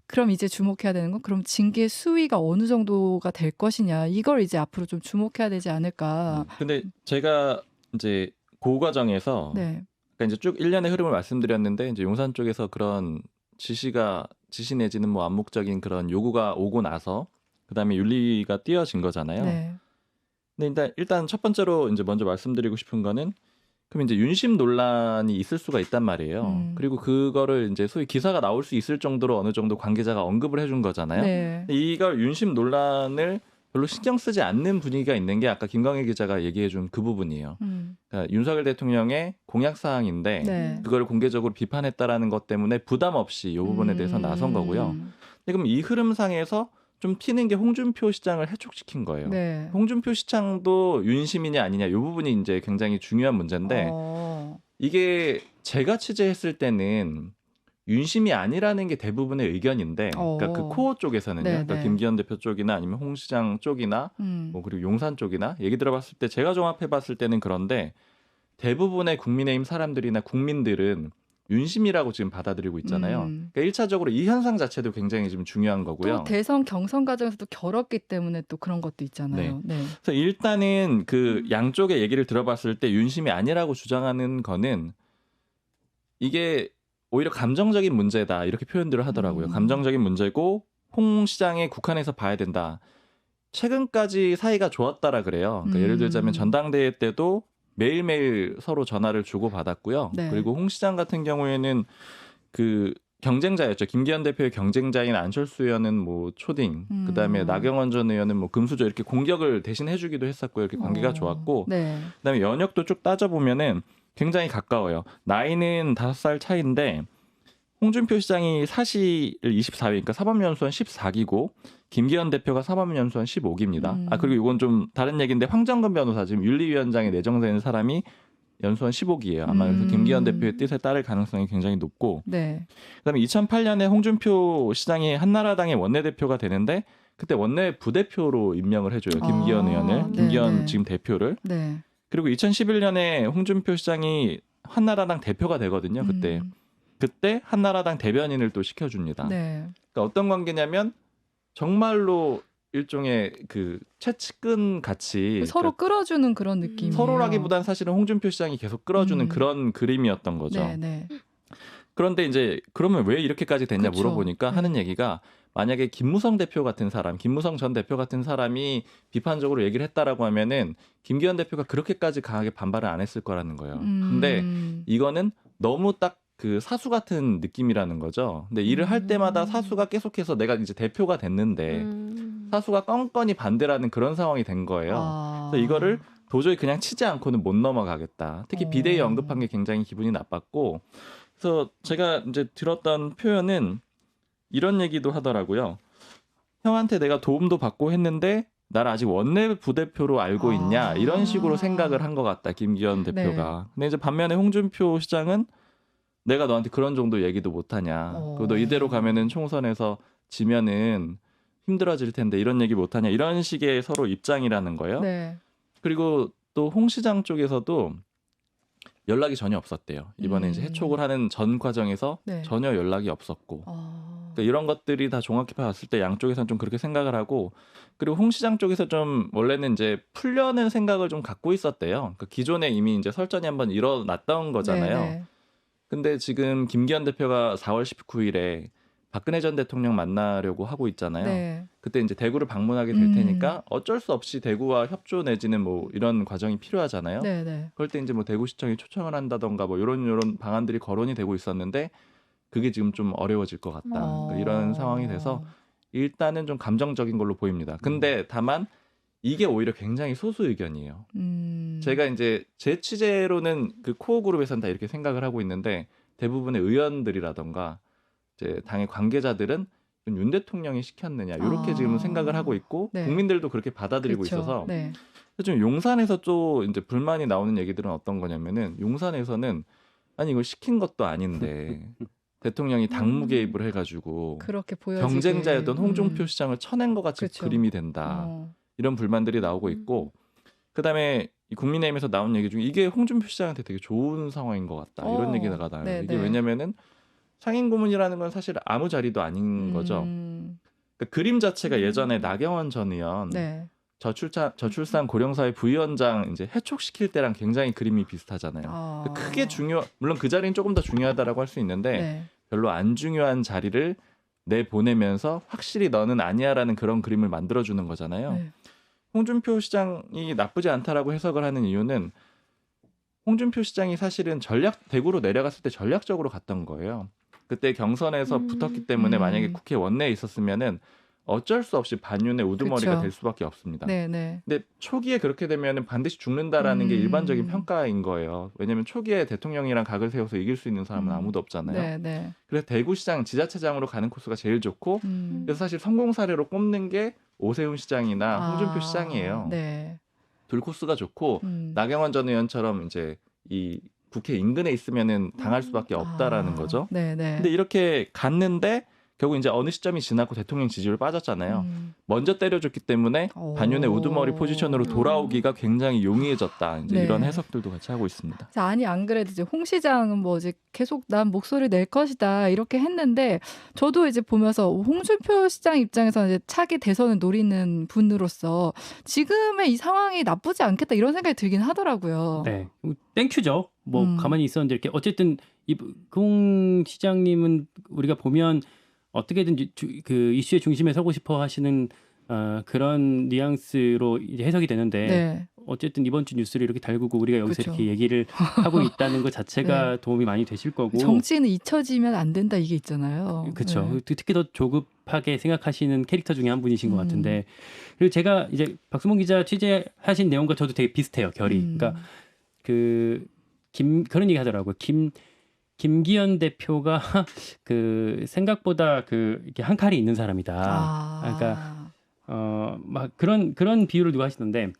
그럼 이제 주목해야 되는 건 그럼 징계 수위가 어느 정도가 될 것이냐, 이걸 이제 앞으로 좀 주목해야 되지 않을까. 근데 제가 이제 그 과정에서 네. 그러니까 이제 쭉 일련의 흐름을 말씀드렸는데 이제 용산 쪽에서 그런 지시 내지는 암묵적인 그런 요구가 오고 나서 그다음에 윤리위가 띄어진 거잖아요. 네. 근데 일단 첫 번째로 이제 먼저 말씀드리고 싶은 거는 그럼 이제 윤심 논란이 있을 수가 있단 말이에요. 그리고 그거를 이제 소위 기사가 나올 수 있을 정도로 어느 정도 관계자가 언급을 해준 거잖아요. 네. 이걸 윤심 논란을 별로 신경 쓰지 않는 분위기가 있는 게 아까 김광일 기자가 얘기해준 그 부분이에요. 그러니까 윤석열 대통령의 공약 사항인데 네. 그걸 공개적으로 비판했다라는 것 때문에 부담 없이 이 부분에 대해서 나선 거고요. 근데 그럼 이 흐름상에서 좀 튀는 게 홍준표 시장을 해촉시킨 거예요. 네. 홍준표 시장도 윤심이냐 아니냐 이 부분이 이제 굉장히 중요한 문제인데 이게 제가 취재했을 때는 윤심이 아니라는 게 대부분의 의견인데, 그러니까 그 코어 쪽에서는요, 네, 그러니까 네. 김기현 대표 쪽이나 아니면 홍 시장 쪽이나 그리고 용산 쪽이나 얘기 들어봤을 때 제가 종합해봤을 때는 그런데 대부분의 국민의힘 사람들이나 국민들은 윤심이라고 지금 받아들이고 있잖아요. 그러니까 1차적으로 이 현상 자체도 굉장히 지금 중요한 거고요. 또 대선 경선 과정에서도 결었기 때문에 또 그런 것도 있잖아요. 네. 그래서 일단은 그 양쪽의 얘기를 들어봤을 때 윤심이 아니라고 주장하는 거는 이게 오히려 감정적인 문제다 이렇게 표현들을 하더라고요. 감정적인 문제고 홍 시장의 국한에서 봐야 된다. 최근까지 사이가 좋았다라 그래요. 그러니까 예를 들자면 전당대회 때도 매일매일 서로 전화를 주고받았고요. 네. 그리고 홍 시장 같은 경우에는 그 경쟁자였죠. 김기현 대표의 경쟁자인 안철수 의원은 초딩, 그다음에 나경원 전 의원은 금수저 이렇게 공격을 대신 해주기도 했었고요. 이렇게 관계가 좋았고, 네. 그다음에 연역도 쭉 따져보면은 굉장히 가까워요. 나이는 5살 차이인데 홍준표 시장이 사실 24기, 그러니까 사법연수원 14기고 김기현 대표가 사법연수원 15기입니다. 그리고 이건 좀 다른 얘기인데 황정근 변호사 지금 윤리위원장에 내정된 사람이 연수원 15기예요. 아마 그래서 김기현 대표의 뜻에 따를 가능성이 굉장히 높고, 네. 그다음에 2008년에 홍준표 시장이 한나라당의 원내대표가 되는데 그때 원내 부대표로 임명을 해줘요. 김기현 의원을, 김기현 네네. 지금 대표를. 네. 그리고 2011년에 홍준표 시장이 한나라당 대표가 되거든요. 그때 한나라당 대변인을 또 시켜줍니다. 네. 그러니까 어떤 관계냐면 정말로 일종의 그 채찍근 같이 서로 끌어주는 그런 느낌이에요. 서로라기보단 사실은 홍준표 시장이 계속 끌어주는 그런 그림이었던 거죠. 네, 네. 그런데 이제 그러면 왜 이렇게까지 됐냐 그쵸. 물어보니까 하는 얘기가 만약에 김무성 대표 같은 사람, 김무성 전 대표 같은 사람이 비판적으로 얘기를 했다라고 하면은 김기현 대표가 그렇게까지 강하게 반발을 안 했을 거라는 거예요. 근데 이거는 너무 딱 그 사수 같은 느낌이라는 거죠. 근데 일을 할 때마다 사수가 계속해서 내가 이제 대표가 됐는데 사수가 껌껌이 반대라는 그런 상황이 된 거예요. 그래서 이거를 도저히 그냥 치지 않고는 못 넘어가겠다. 특히 비대위 언급한 게 굉장히 기분이 나빴고, 그래서 제가 이제 들었던 표현은 이런 얘기도 하더라고요. 형한테 내가 도움도 받고 했는데 나를 아직 원내 부대표로 알고 있냐 이런 식으로 생각을 한 것 같다 김기현 대표가. 근데 이제 반면에 홍준표 시장은 내가 너한테 그런 정도 얘기도 못하냐. 그리고 너 이대로 가면은 총선에서 지면은 힘들어질 텐데 이런 얘기 못하냐. 이런 식의 서로 입장이라는 거예요. 네. 그리고 또 홍 시장 쪽에서도 연락이 전혀 없었대요. 이번에 이제 해촉을 하는 전 과정에서 네. 전혀 연락이 없었고. 그러니까 이런 것들이 다 종합해 봤을 때 양쪽에서는 좀 그렇게 생각을 하고, 그리고 홍 시장 쪽에서 좀 원래는 이제 풀려는 생각을 좀 갖고 있었대요. 그러니까 기존에 이미 이제 설전이 한번 일어났던 거잖아요. 네, 네. 근데 지금 김기현 대표가 4월 19일에 박근혜 전 대통령 만나려고 하고 있잖아요. 네. 그때 이제 대구를 방문하게 될 테니까 어쩔 수 없이 대구와 협조 내지는 뭐 이런 과정이 필요하잖아요. 네, 네. 그럴 때 이제 뭐 대구시청이 초청을 한다던가 뭐 이런 방안들이 거론이 되고 있었는데 그게 지금 좀 어려워질 것 같다. 그러니까 이런 상황이 돼서 일단은 좀 감정적인 걸로 보입니다. 근데 다만 이게 오히려 굉장히 소수 의견이에요. 제가 이제 제 취재로는 그 코어 그룹에서는 다 이렇게 생각을 하고 있는데 대부분의 의원들이라던가 이제 당의 관계자들은 윤 대통령이 시켰느냐 이렇게 지금 생각을 하고 있고 네. 국민들도 그렇게 받아들이고 그렇죠. 있어서 네. 좀 용산에서 또 이제 불만이 나오는 얘기들은 어떤 거냐면은 용산에서는 아니 이걸 시킨 것도 아닌데 대통령이 당무 개입을 해가지고 그렇게 보여지게. 경쟁자였던 홍준표 시장을 쳐낸 것 같이 그렇죠. 그림이 된다. 어. 이런 불만들이 나오고 있고 그다음에 이 국민의힘에서 나온 얘기 중에 이게 홍준표 시장한테 되게 좋은 상황인 것 같다. 이런 얘기가 나와요. 네, 이게 네. 왜냐면은 상임고문이라는 건 사실 아무 자리도 아닌 거죠. 그러니까 그림 자체가 예전에 나경원 전 의원 네. 저출산 고령사회 부위원장 이제 해촉시킬 때랑 굉장히 그림이 비슷하잖아요. 크게 물론 그 자리는 조금 더 중요하다라고 할 수 있는데 네. 별로 안 중요한 자리를 내보내면서 확실히 너는 아니야라는 그런 그림을 만들어주는 거잖아요. 네. 홍준표 시장이 나쁘지 않다라고 해석을 하는 이유는 홍준표 시장이 사실은 대구로 내려갔을 때 전략적으로 갔던 거예요. 그때 경선에서 붙었기 때문에 만약에 국회 원내에 있었으면은 어쩔 수 없이 반윤의 우두머리가 그쵸. 될 수밖에 없습니다. 네, 네. 근데 초기에 그렇게 되면은 반드시 죽는다라는 게 일반적인 평가인 거예요. 왜냐하면 초기에 대통령이랑 각을 세워서 이길 수 있는 사람은 아무도 없잖아요. 네, 네. 그래서 대구시장 지자체장으로 가는 코스가 제일 좋고 그래서 사실 성공 사례로 꼽는 게 오세훈 시장이나 홍준표 시장이에요. 네. 둘 코스가 좋고 나경원 전 의원처럼 이제 이 국회 인근에 있으면은 당할 수밖에 없다라는 거죠. 네, 네. 근데 이렇게 갔는데 결국 이제 어느 시점이 지나고 대통령 지지율 빠졌잖아요. 먼저 때려줬기 때문에 반윤의 우두머리 포지션으로 돌아오기가 굉장히 용이해졌다. 이제 네. 이런 해석들도 같이 하고 있습니다. 아니 안 그래도 이제 홍 시장은 뭐 이제 계속 난 목소리 낼 것이다 이렇게 했는데 저도 이제 보면서 홍준표 시장 입장에서는 이제 차기 대선을 노리는 분으로서 지금의 이 상황이 나쁘지 않겠다 이런 생각이 들긴 하더라고요. 네, 땡큐죠. 뭐 가만히 있었는데 이렇게 어쨌든 홍 시장님은 우리가 보면 어떻게든 그 이슈의 중심에 서고 싶어 하시는 그런 뉘앙스로 이제 해석이 되는데 네. 어쨌든 이번 주 뉴스를 이렇게 달구고 우리가 여기서 그쵸. 이렇게 얘기를 하고 있다는 것 자체가 네. 도움이 많이 되실 거고. 정치는 잊혀지면 안 된다 이게 있잖아요. 그렇죠. 네. 특히 더 조급하게 생각하시는 캐릭터 중에 한 분이신 것 같은데 그리고 제가 이제 박수봉 기자 취재하신 내용과 저도 되게 비슷해요. 결이. 그러니까 그런 얘기 하더라고요. 김기현 대표가 그 생각보다 이렇게 한 칼이 있는 사람이다. 그러니까 막 그런 비유를 누가 하시던데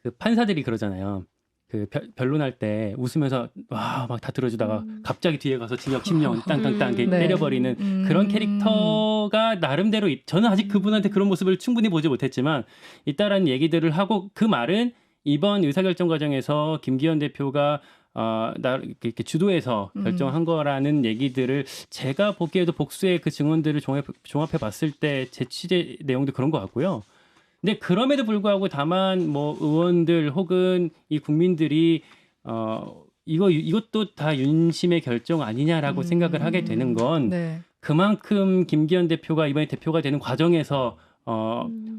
그 판사들이 그러잖아요. 그 변론할 때 웃으면서 와 막 다 들어주다가 갑자기 뒤에 가서 징역 10년 땅땅땅 이렇게 네. 때려버리는 그런 캐릭터가 나름대로 저는 아직 그분한테 그런 모습을 충분히 보지 못했지만 있다라는 얘기들을 하고 그 말은 이번 의사결정 과정에서 김기현 대표가 이렇게 주도해서 결정한 거라는 얘기들을 제가 보기에도 복수의 그 증언들을 종합해 봤을 때 제 취재 내용도 그런 것 같고요. 근데 그럼에도 불구하고 다만 뭐 의원들 혹은 이 국민들이 이것도 다 윤심의 결정 아니냐라고 생각을 하게 되는 건 네. 그만큼 김기현 대표가 이번에 대표가 되는 과정에서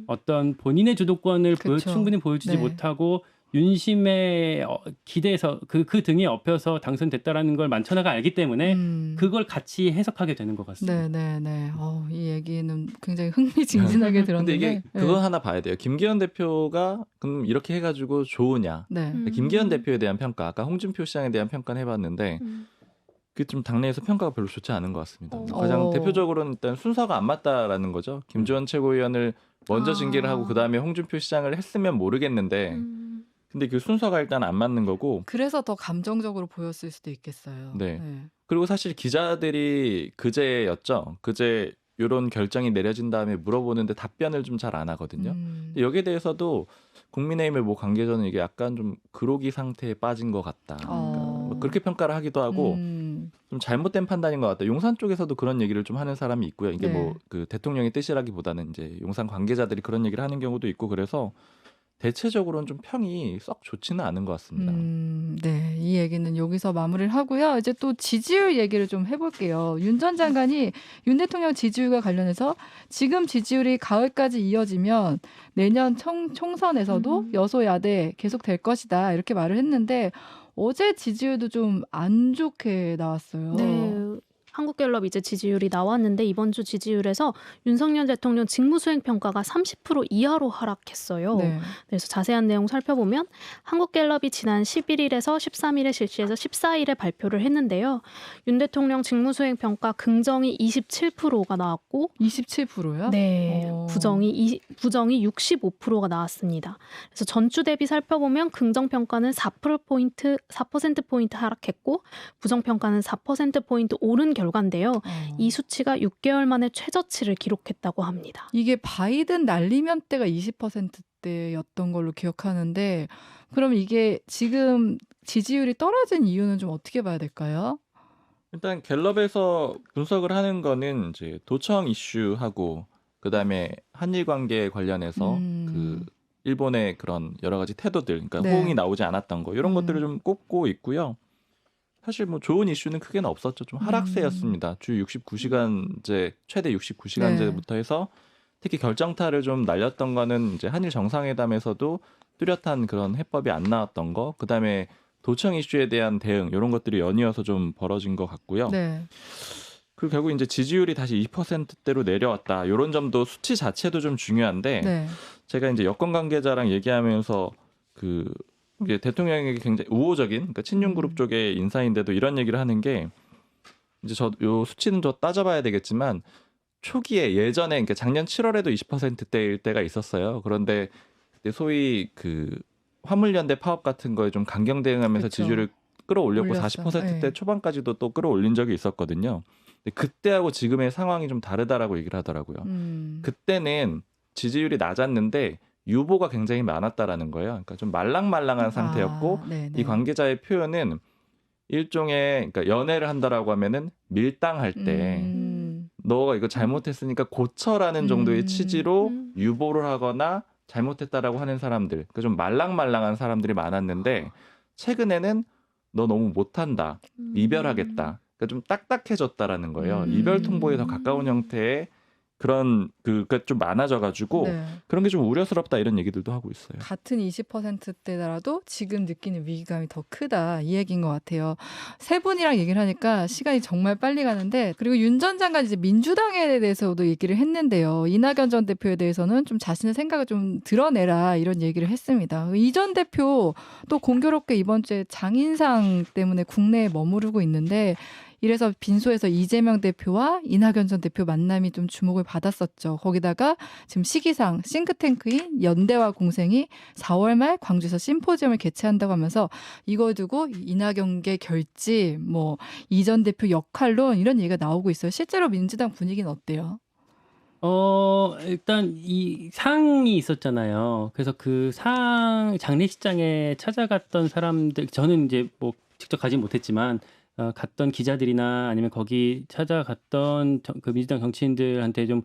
어떤 본인의 주도권을 그쵸. 충분히 보여주지 네. 못하고 윤심에 기대서 그 등에 업혀서 당선됐다라는 걸 만천하가 알기 때문에 그걸 같이 해석하게 되는 것 같습니다. 네. 이 얘기는 굉장히 흥미진진하게 들었는데. 근데 이게 그거 하나 봐야 돼요. 김기현 대표가 그럼 이렇게 해가지고 좋으냐? 네. 김기현 대표에 대한 평가, 아까 홍준표 시장에 대한 평가는 해봤는데 그게 좀 당내에서 평가가 별로 좋지 않은 것 같습니다. 가장 대표적으로는 일단 순서가 안 맞다라는 거죠. 김주원 최고위원을 먼저 징계를 하고 그 다음에 홍준표 시장을 했으면 모르겠는데. 근데 그 순서가 일단 안 맞는 거고. 그래서 더 감정적으로 보였을 수도 있겠어요. 네. 그리고 사실 기자들이 그제였죠. 그제 이런 결정이 내려진 다음에 물어보는데 답변을 좀 잘 안 하거든요. 근데 여기에 대해서도 국민의힘의 뭐 관계자는 이게 약간 좀 그로기 상태에 빠진 것 같다. 그러니까 뭐 그렇게 평가를 하기도 하고 좀 잘못된 판단인 것 같다. 용산 쪽에서도 그런 얘기를 좀 하는 사람이 있고요. 이게 네. 뭐 그 대통령의 뜻이라기보다는 이제 용산 관계자들이 그런 얘기를 하는 경우도 있고 그래서 대체적으로는 좀 평이 썩 좋지는 않은 것 같습니다. 네, 이 얘기는 여기서 마무리를 하고요. 이제 또 지지율 얘기를 좀 해볼게요. 윤 전 장관이 윤 대통령 지지율과 관련해서 지금 지지율이 가을까지 이어지면 내년 총선에서도 여소야대 계속 될 것이다 이렇게 말을 했는데 어제 지지율도 좀 안 좋게 나왔어요. 네. 한국갤럽 이제 지지율이 나왔는데 이번 주 지지율에서 윤석열 대통령 직무수행 평가가 30% 이하로 하락했어요. 네. 그래서 자세한 내용 살펴보면 한국갤럽이 지난 11일에서 13일에 실시해서 14일에 발표를 했는데요. 윤 대통령 직무수행 평가 긍정이 27%가 나왔고 27%요? 네, 부정이 65%가 나왔습니다. 그래서 전주 대비 살펴보면 긍정 평가는 4%포인트 하락했고 부정 평가는 4%포인트 오른 결과인데요. 이 수치가 6개월 만에 최저치를 기록했다고 합니다. 이게 바이든 날리면 때가 20%대였던 걸로 기억하는데 그럼 이게 지금 지지율이 떨어진 이유는 좀 어떻게 봐야 될까요? 일단 갤럽에서 분석을 하는 거는 이제 도청 이슈하고 그다음에 한일 관계 관련해서 그 일본의 그런 여러 가지 태도들, 그러니까 네. 호응이 나오지 않았던 거 이런 것들을 좀 꼽고 있고요. 사실 뭐 좋은 이슈는 크게는 없었죠. 좀 하락세였습니다. 주 69시간제 최대 69시간제부터 해서 특히 결정타를 좀 날렸던 거는 이제 한일 정상회담에서도 뚜렷한 그런 해법이 안 나왔던 거, 그다음에 도청 이슈에 대한 대응 이런 것들이 연이어서 좀 벌어진 것 같고요. 네. 그리고 결국 이제 지지율이 다시 2%대로 내려왔다. 이런 점도 수치 자체도 좀 중요한데 네. 제가 이제 여권 관계자랑 얘기하면서 그 이게 대통령에게 굉장히 우호적인, 그러니까 친윤그룹 쪽의 인사인데도 이런 얘기를 하는 게 이제 요 수치는 저 따져봐야 되겠지만 초기에 예전에 그러니까 작년 7월에도 20%대일 때가 있었어요. 그런데 그때 소위 그 화물연대 파업 같은 거에 좀 강경 대응하면서 그쵸. 지지율을 끌어올렸고 올렸어요. 40%대 네. 초반까지도 또 끌어올린 적이 있었거든요. 근데 그때하고 지금의 상황이 좀 다르다라고 얘기를 하더라고요. 그때는 지지율이 낮았는데 유보가 굉장히 많았다라는 거예요. 그러니까 좀 말랑말랑한 상태였고 이 관계자의 표현은 일종의 그러니까 연애를 한다라고 하면은 밀당할 때 너가 이거 잘못했으니까 고쳐라는 정도의 취지로 유보를 하거나 잘못했다라고 하는 사람들, 그러니까 좀 말랑말랑한 사람들이 많았는데 최근에는 너 너무 못한다, 이별하겠다, 그러니까 좀 딱딱해졌다라는 거예요. 이별 통보에 더 가까운 형태의 그런 그가 좀 많아져가지고 네. 그런 게 좀 우려스럽다 이런 얘기들도 하고 있어요. 같은 20%대더라도 지금 느끼는 위기감이 더 크다 이 얘기인 것 같아요. 세 분이랑 얘기를 하니까 시간이 정말 빨리 가는데 그리고 윤 전 장관 이제 민주당에 대해서도 얘기를 했는데요. 이낙연 전 대표에 대해서는 좀 자신의 생각을 좀 드러내라 이런 얘기를 했습니다. 이 전 대표 또 공교롭게 이번 주에 장인상 때문에 국내에 머무르고 있는데 이래서 빈소에서 이재명 대표와 이낙연 전 대표 만남이 좀 주목을 받았었죠. 거기다가 지금 시기상 싱크탱크인 연대와 공생이 4월 말 광주에서 심포지엄을 개최한다고 하면서 이거 두고 이낙연계 결집, 뭐 이 전 대표 역할론 이런 얘기가 나오고 있어요. 실제로 민주당 분위기는 어때요? 일단 이 상이 있었잖아요. 그래서 그 상 장례식장에 찾아갔던 사람들, 저는 이제 뭐 직접 가진 못했지만 갔던 기자들이나 아니면 거기 찾아갔던 그 민주당 정치인들한테 좀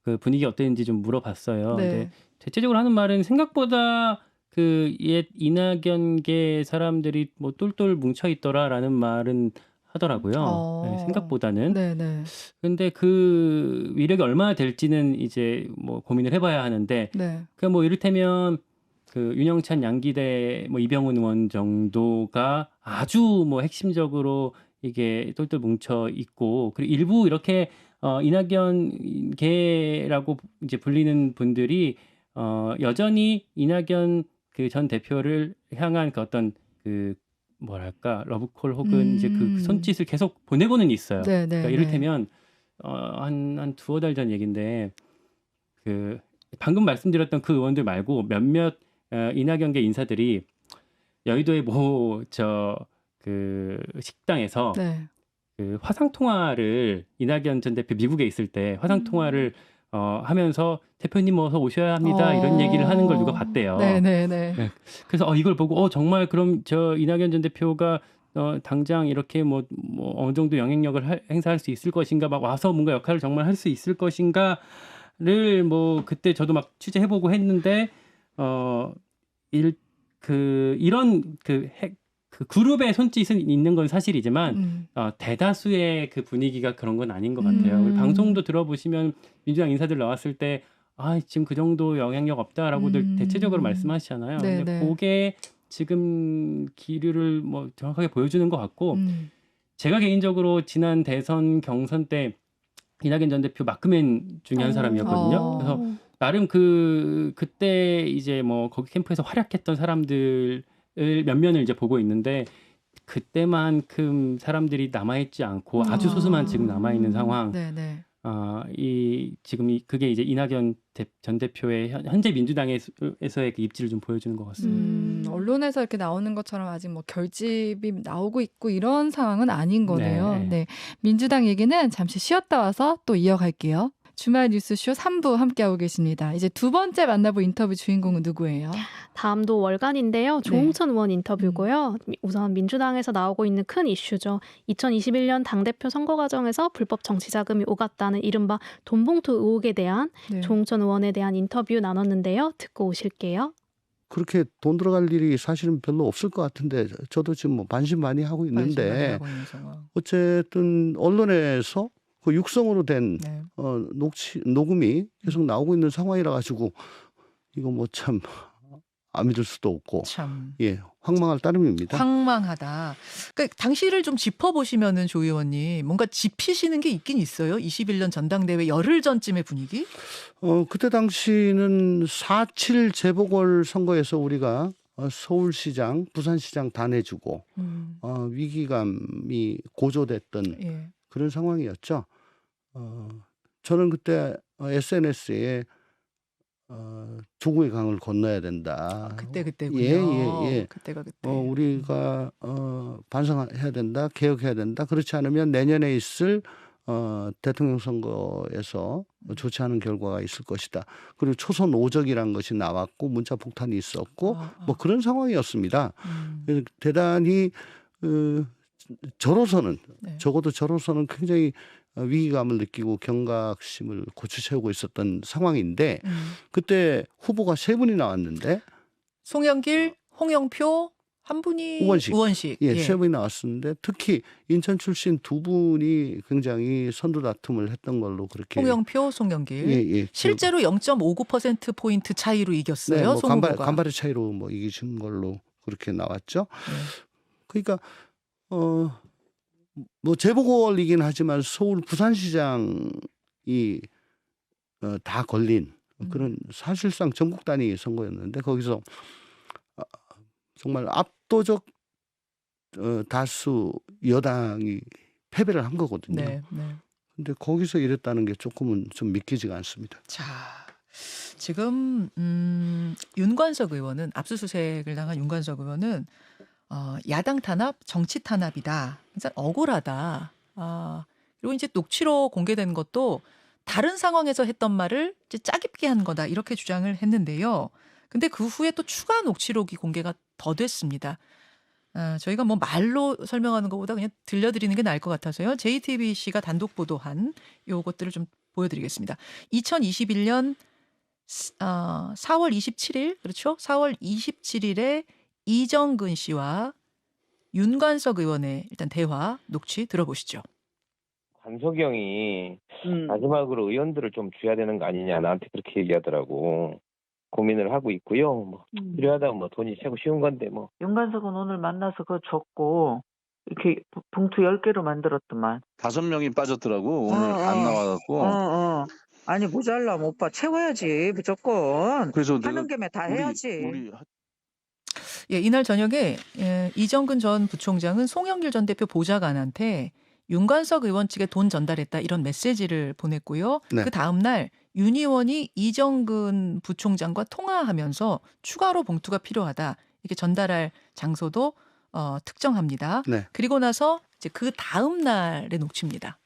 그 분위기 어땠는지 좀 물어봤어요. 네. 근데 대체적으로 하는 말은 생각보다 그 옛 이낙연계 사람들이 뭐 똘똘 뭉쳐 있더라라는 말은 하더라고요. 네, 생각보다는. 네네. 근데 그 위력이 얼마나 될지는 이제 뭐 고민을 해봐야 하는데, 네. 그 뭐 이를테면 그 윤영찬, 양기대, 뭐 이병훈 의원 정도가 아주 뭐 핵심적으로 이게 똘똘 뭉쳐 있고, 그리고 일부 이렇게 이낙연계라고 이제 불리는 분들이 여전히 이낙연 그 전 대표를 향한 그 어떤 그 뭐랄까 러브콜 혹은 이제 그 손짓을 계속 보내고는 있어요. 네네. 그러니까 이를테면 한 두어 달 전 얘긴데 그 방금 말씀드렸던 그 의원들 말고 몇몇 이낙연계 인사들이 여의도의 모 그 식당에서 네. 그 화상 통화를 이낙연 전 대표 미국에 있을 때 화상 통화를 하면서 대표님 어서 오셔야 합니다 이런 얘기를 하는 걸 누가 봤대요. 네네네. 네. 그래서 이걸 보고 정말 그럼 저 이낙연 전 대표가 당장 이렇게 뭐 어느 정도 영향력을 행사할 수 있을 것인가, 막 와서 뭔가 역할을 정말 할 수 있을 것인가를 뭐 그때 저도 막 취재해보고 했는데 이런 그 그룹의 손짓은 있는 건 사실이지만 대다수의 그 분위기가 그런 건 아닌 것 같아요. 우리 방송도 들어보시면 민주당 인사들 나왔을 때 지금 그 정도 영향력 없다라고들 대체적으로 말씀하시잖아요. 네, 근데 네. 그게 지금 기류를 뭐 정확하게 보여주는 것 같고 제가 개인적으로 지난 대선 경선 때 이낙연 전 대표 마크맨 중에 한 사람이었거든요. 그래서 나름 그때 이제 뭐 거기 캠프에서 활약했던 사람들 몇 면을 이제 보고 있는데 그때만큼 사람들이 남아있지 않고 아주 소수만 지금 남아있는 상황. 네네. 그게 이제 이낙연 전 대표의 현재 민주당에서의 그 입지를 좀 보여주는 것 같습니다. 언론에서 이렇게 나오는 것처럼 아직 뭐 결집이 나오고 있고 이런 상황은 아닌 거네요. 네. 네. 민주당 얘기는 잠시 쉬었다 와서 또 이어갈게요. 주말 뉴스쇼 3부 함께하고 계십니다. 이제 두 번째 만나볼 인터뷰 주인공은 누구예요? 다음도 월간인데요. 조홍천 의원 인터뷰고요. 우선 민주당에서 나오고 있는 큰 이슈죠. 2021년 당대표 선거 과정에서 불법 정치 자금이 오갔다는 이른바 돈봉투 의혹에 대한 네. 조홍천 의원에 대한 인터뷰 나눴는데요. 듣고 오실게요. 그렇게 돈 들어갈 일이 사실은 별로 없을 것 같은데 저도 지금 뭐 반신반의하고 있는데 어쨌든 언론에서 그 육성으로 된 네. 녹음이 계속 나오고 있는 상황이라 가지고 이거 뭐 참 안 믿을 수도 없고 참 황망할 따름입니다. 황망하다. 그러니까 당시를 좀 짚어보시면은 조 의원님 뭔가 짚히시는 게 있긴 있어요. 21년 전당대회 열흘 전쯤의 분위기? 그때 당시는 4.7 재보궐 선거에서 우리가 서울시장, 부산시장 다 내주고 위기감이 고조됐던 예. 그런 상황이었죠. 저는 그때 SNS에 조국의 강을 건너야 된다. 그때군요. 예. 그때가 그때. 우리가 반성해야 된다, 개혁해야 된다. 그렇지 않으면 내년에 있을 대통령 선거에서 좋지 않은 결과가 있을 것이다. 그리고 초선 오적이라는 것이 나왔고 문자 폭탄이 있었고 뭐 그런 상황이었습니다. 그래서 대단히 저로서는 적어도 저로서는 굉장히 위기감을 느끼고 경각심을 고추세우고 있었던 상황인데 그때 후보가 세 분이 나왔는데 송영길, 홍영표, 한 분이 우원식. 세 분이 나왔었는데 특히 인천 출신 두 분이 굉장히 선두 다툼을 했던 걸로 그렇게 홍영표, 송영길. 실제로 0.59% 포인트 차이로 이겼어요. 네, 뭐 송 후보가. 간발의 차이로 뭐 이기신 걸로 그렇게 나왔죠. 그러니까 뭐 재보궐이긴 하지만 서울 부산시장이 다 걸린 그런 사실상 전국 단위 선거였는데 거기서 정말 압도적 다수 여당이 패배를 한 거거든요. 네. 근데 거기서 이랬다는 게 조금은 좀 믿기지가 않습니다. 자, 지금 윤관석 의원은 압수수색을 당한 윤관석 의원은 야당 탄압, 정치 탄압이다. 진짜 억울하다. 그리고 이제 녹취로 공개된 것도 다른 상황에서 했던 말을 이제 짜깁게 한 거다. 이렇게 주장을 했는데요. 근데 그 후에 또 추가 녹취록이 공개가 더 됐습니다. 저희가 뭐 말로 설명하는 것보다 그냥 들려드리는 게 나을 것 같아서요. JTBC가 단독 보도한 요것들을 좀 보여드리겠습니다. 2021년 4월 27일, 그렇죠? 4월 27일에 이정근 씨와 윤관석 의원의 일단 대화 녹취 들어보시죠. 관석이 형이 마지막으로 의원들을 좀 줘야 되는 거 아니냐 나한테 그렇게 얘기하더라고. 고민을 하고 있고요. 뭐 필요하다면 뭐 돈이 최고 쉬운 건데 뭐. 윤관석은 오늘 만나서 그거 줬고 이렇게 봉투 10개로 만들었더만. 5명이 빠졌더라고. 오늘 안 나와갖고. 아니 모자라면 오빠 채워야지 무조건. 그래서 하는 김에 다 해야지. 이날 저녁에 이정근 전 부총장은 송영길 전 대표 보좌관한테 윤관석 의원 측에 돈 전달했다 이런 메시지를 보냈고요. 네. 그 다음 날 윤 의원이 이정근 부총장과 통화하면서 추가로 봉투가 필요하다 이렇게 전달할 장소도 특정합니다. 네. 그리고 나서 이제 그 다음 날의 녹취입니다.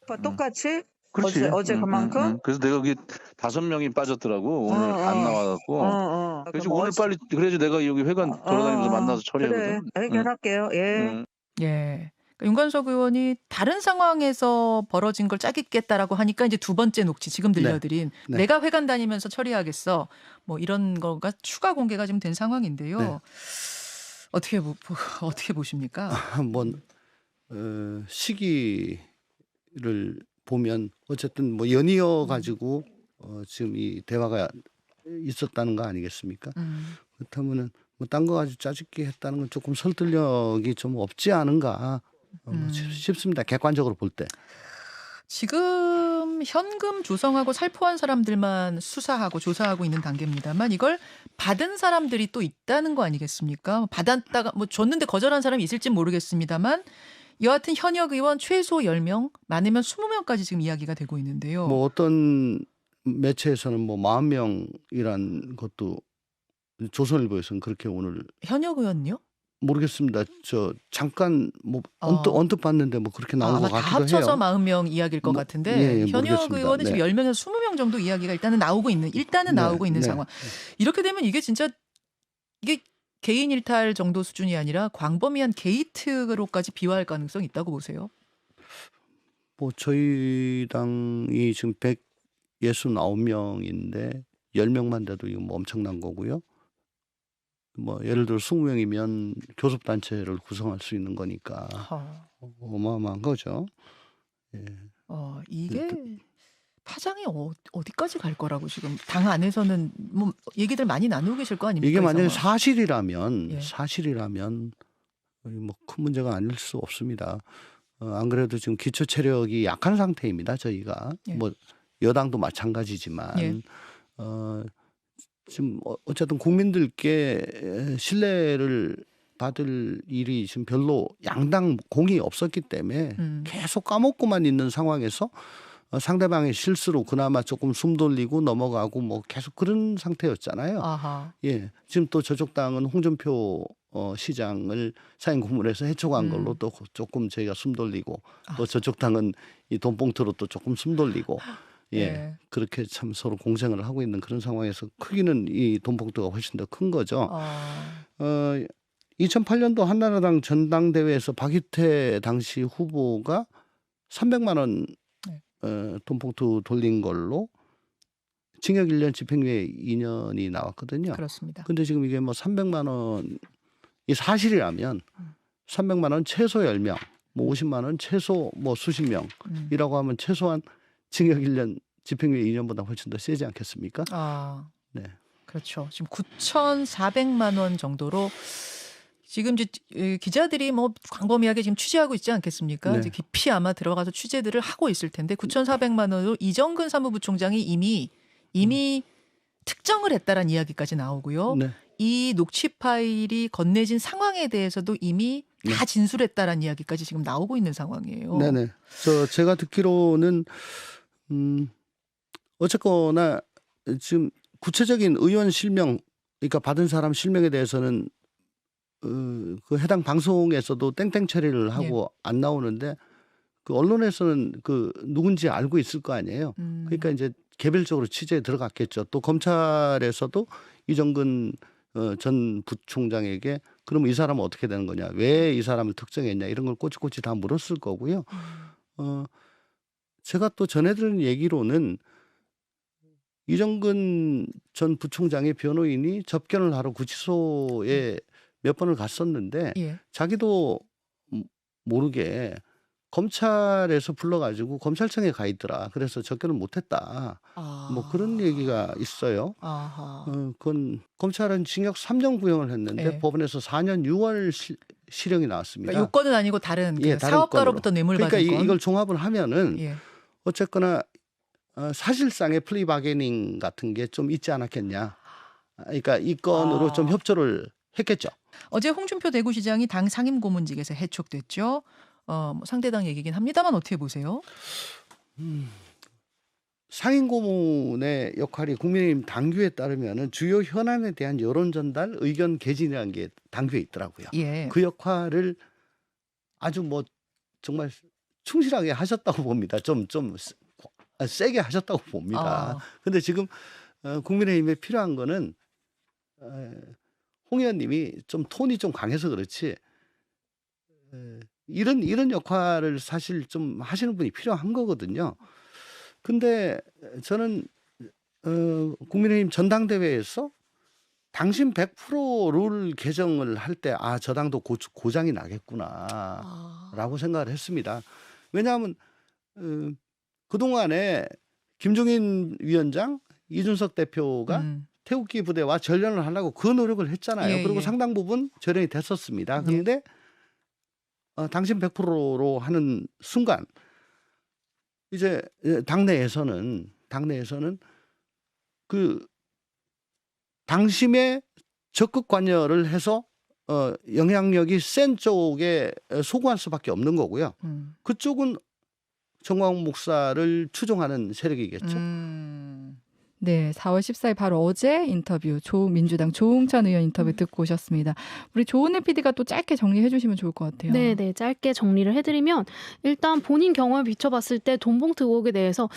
오빠 똑같이? 그렇지. 어제 그만큼? 그래서 내가 여기 5명이 빠졌더라고. 오늘 안 나와갖고. 그래서 오늘 그래야지 내가 여기 회관 돌아다니면서 만나서 처리하거든. 그래, 해결할게요. 예. 예. 그러니까 윤관석 의원이 다른 상황에서 벌어진 걸 짜깁겠다라고 하니까 이제 두 번째 녹취 지금 들려드린 네. 내가 회관 다니면서 처리하겠어. 뭐 이런 거가 추가 공개가 지금 된 상황인데요. 네. 어떻게 보십니까? 한번 시기를 보면 어쨌든 뭐 연이어 가지고 지금 이 대화가 있었다는 거 아니겠습니까? 그렇다면은 뭐 딴 거 가지고 짜집기 했다는 건 조금 설득력이 좀 없지 않은가 싶습니다. 객관적으로 볼 때. 지금 현금 조성하고 살포한 사람들만 수사하고 조사하고 있는 단계입니다만 이걸 받은 사람들이 또 있다는 거 아니겠습니까? 받았다가 뭐 줬는데 거절한 사람이 있을진 모르겠습니다만 여하튼 현역 의원 최소 10명, 많으면 20명까지 지금 이야기가 되고 있는데요. 뭐 어떤 매체에서는 뭐 40명이란 것도 조선일보에서는 그렇게 오늘 현역 의원요? 모르겠습니다. 저 잠깐 뭐 언뜻 봤는데 뭐 그렇게 나온 것 아마 다 같기도 합쳐서 해요. 40명 이야기일 것 같은데 예, 현역 모르겠습니다. 의원은 지금 네. 10명에서 20명 정도 이야기가 일단은 나오고 있는 네. 상황. 이렇게 되면 이게 진짜 이게 개인 일탈 정도 수준이 아니라 광범위한 게이트로까지 비화할 가능성이 있다고 보세요. 뭐 저희 당이 지금 169명인데 10명만 돼도 이거 뭐 엄청난 거고요. 뭐 예를 들어 20명이면 교섭단체를 구성할 수 있는 거니까 어마어마한 거죠. 예. 이게 파장이 어디까지 갈 거라고 지금 당 안에서는 뭐 얘기들 많이 나누고 계실 거 아닙니까? 이게 이 만약에 상황. 사실이라면 예. 뭐 큰 문제가 아닐 수 없습니다. 안 그래도 지금 기초 체력이 약한 상태입니다. 저희가 예. 뭐 여당도 마찬가지지만 예. 지금 어쨌든 국민들께 신뢰를 받을 일이 지금 별로 양당 공이 없었기 때문에 계속 까먹고만 있는 상황에서 상대방의 실수로 그나마 조금 숨 돌리고 넘어가고 뭐 계속 그런 상태였잖아요. 아하. 예. 지금 또 저쪽 당은 홍준표 시장을 사인 고문해서 해촉한 걸로 또 조금 저희가 숨 돌리고 또 저쪽 당은 이 돈봉투로 또 조금 숨 돌리고 예. 네. 그렇게 참 서로 공생을 하고 있는 그런 상황에서 크기는 이 돈봉투가 훨씬 더 큰 거죠. 2008년도 한나라당 전당대회에서 박유태 당시 후보가 300만 원 돈봉투 돌린 걸로 징역 1년 집행유예 2년이 나왔거든요. 그렇습니다. 근데 지금 이게 뭐 300만 원이 사실이라면 300만 원 최소 10명, 뭐 50만 원 최소 뭐 수십 명이라고 하면 최소한 징역 1년 집행유예 2년보다 훨씬 더 세지 않겠습니까? 네. 그렇죠. 지금 9,400만 원 정도로 지금 이제 기자들이 뭐 광범위하게 지금 취재하고 있지 않겠습니까? 네. 이제 깊이 아마 들어가서 취재들을 하고 있을 텐데 9,400만 원으로 이정근 사무부총장이 이미 특정을 했다라는 이야기까지 나오고요. 네. 이 녹취 파일이 건네진 상황에 대해서도 이미 다 진술했다라는 이야기까지 지금 나오고 있는 상황이에요. 네네. 제가 듣기로는 어쨌거나 지금 구체적인 의원 실명, 그러니까 받은 사람 실명에 대해서는 그 해당 방송에서도 땡땡 처리를 하고 안 나오는데 그 언론에서는 그 누군지 알고 있을 거 아니에요. 그러니까 이제 개별적으로 취재에 들어갔겠죠. 또 검찰에서도 이정근 전 부총장에게 그럼 이 사람은 어떻게 되는 거냐, 왜 이 사람을 특정했냐 이런 걸 꼬치꼬치 다 물었을 거고요. 제가 또 전해들은 얘기로는 이정근 전 부총장의 변호인이 접견을 하러 구치소에 몇 번을 갔었는데 자기도 모르게 검찰에서 불러가지고 검찰청에 가 있더라. 그래서 접견을 못했다. 뭐 그런 얘기가 있어요. 그건 검찰은 징역 3년 구형을 했는데 법원에서 4년 6월 실형이 나왔습니다. 그러니까 요건은 아니고 다른 다른 사업가로부터 뇌물 받은 그러니까 건. 이걸 종합을 하면은 어쨌거나 사실상의 플리 바게닝 같은 게 좀 있지 않았겠냐. 그러니까 이 건으로 좀 협조를 했겠죠. 어제 홍준표 대구시장이 당 상임고문직에서 해촉됐죠. 뭐 상대당 얘기긴 합니다만 어떻게 보세요? 상임고문의 역할이 국민의힘 당규에 따르면은 주요 현안에 대한 여론 전달, 의견 개진이라는 게 당규에 있더라고요. 그 역할을 아주 뭐 정말 충실하게 하셨다고 봅니다. 좀 세게 하셨다고 봅니다. 근데 지금 국민의힘에 필요한 거는 홍 의원님이 좀 톤이 좀 강해서 그렇지 이런 역할을 사실 좀 하시는 분이 필요한 거거든요. 근데 저는 국민의힘 전당대회에서 당신 100%룰 개정을 할 때 저 당도 고장이 나겠구나라고 생각을 했습니다. 왜냐하면 그동안에 김종인 위원장, 이준석 대표가 태극기 부대와 전련을 하려고 그 노력을 했잖아요. 예, 그리고 예. 상당 부분 전련이 됐었습니다. 그런데 당신 100%로 하는 순간 이제 당내에서는 그 당심에 적극 관여를 해서 영향력이 센 쪽에 소구할 수밖에 없는 거고요. 그쪽은 정광훈 목사를 추종하는 세력이겠죠. 네, 4월 14일 바로 어제 인터뷰 민주당 조응천 의원 인터뷰 듣고 오셨습니다. 우리 조은혜 PD가 또 짧게 정리해 주시면 좋을 것 같아요. 네, 짧게 정리를 해드리면 일단 본인 경험에 비춰봤을 때 돈봉투 의혹에 대해서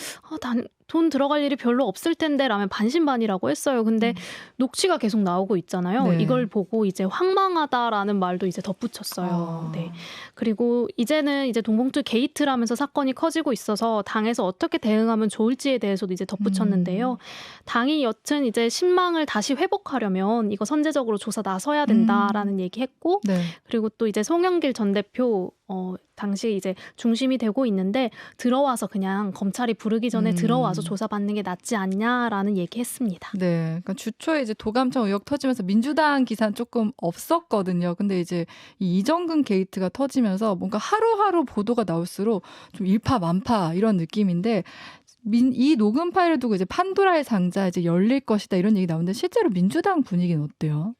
돈 들어갈 일이 별로 없을 텐데 라면 반신반의라고 했어요. 근데 녹취가 계속 나오고 있잖아요. 네. 이걸 보고 이제 황망하다라는 말도 이제 덧붙였어요. 네. 그리고 이제는 이제 돈봉투 게이트라면서 사건이 커지고 있어서 당에서 어떻게 대응하면 좋을지에 대해서도 이제 덧붙였는데요. 당이 여튼 이제 신망을 다시 회복하려면 이거 선제적으로 조사 나서야 된다라는 얘기했고, 네. 그리고 또 이제 송영길 전 대표 당시 이제 중심이 되고 있는데 들어와서 그냥 검찰이 부르기 전에 들어와서 조사받는 게 낫지 않냐라는 얘기했습니다. 네, 그러니까 주초에 이제 도감청 의혹 터지면서 민주당 기사는 조금 없었거든요. 근데 이제 이 이정근 게이트가 터지면서 뭔가 하루하루 보도가 나올수록 좀 일파만파 이런 느낌인데 이 녹음 파일을 두고 이제 판도라의 상자 이제 열릴 것이다 이런 얘기 나오는데 실제로 민주당 분위기는 어때요?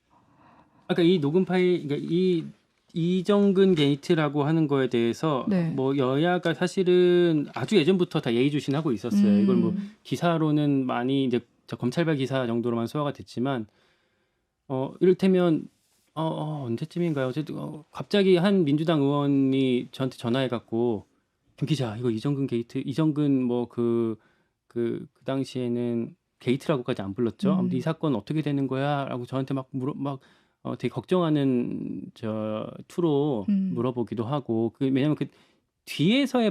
아까 이 녹음 파일, 그러니까 이 이정근 게이트라고 하는 거에 대해서 네. 뭐 여야가 사실은 아주 예전부터 다 예의주시하고 있었어요. 이걸 뭐 기사로는 많이 이제 검찰발 기사 정도로만 소화가 됐지만 이를테면 언제쯤인가요? 갑자기 한 민주당 의원이 저한테 전화해갖고 김 기자 이거 이정근 게이트, 이정근 뭐 그 당시에는 게이트라고까지 안 불렀죠. 아무튼 이 사건 어떻게 되는 거야?라고 저한테 막 되게 걱정하는 투로 물어보기도 하고 왜냐면 그 뒤에서의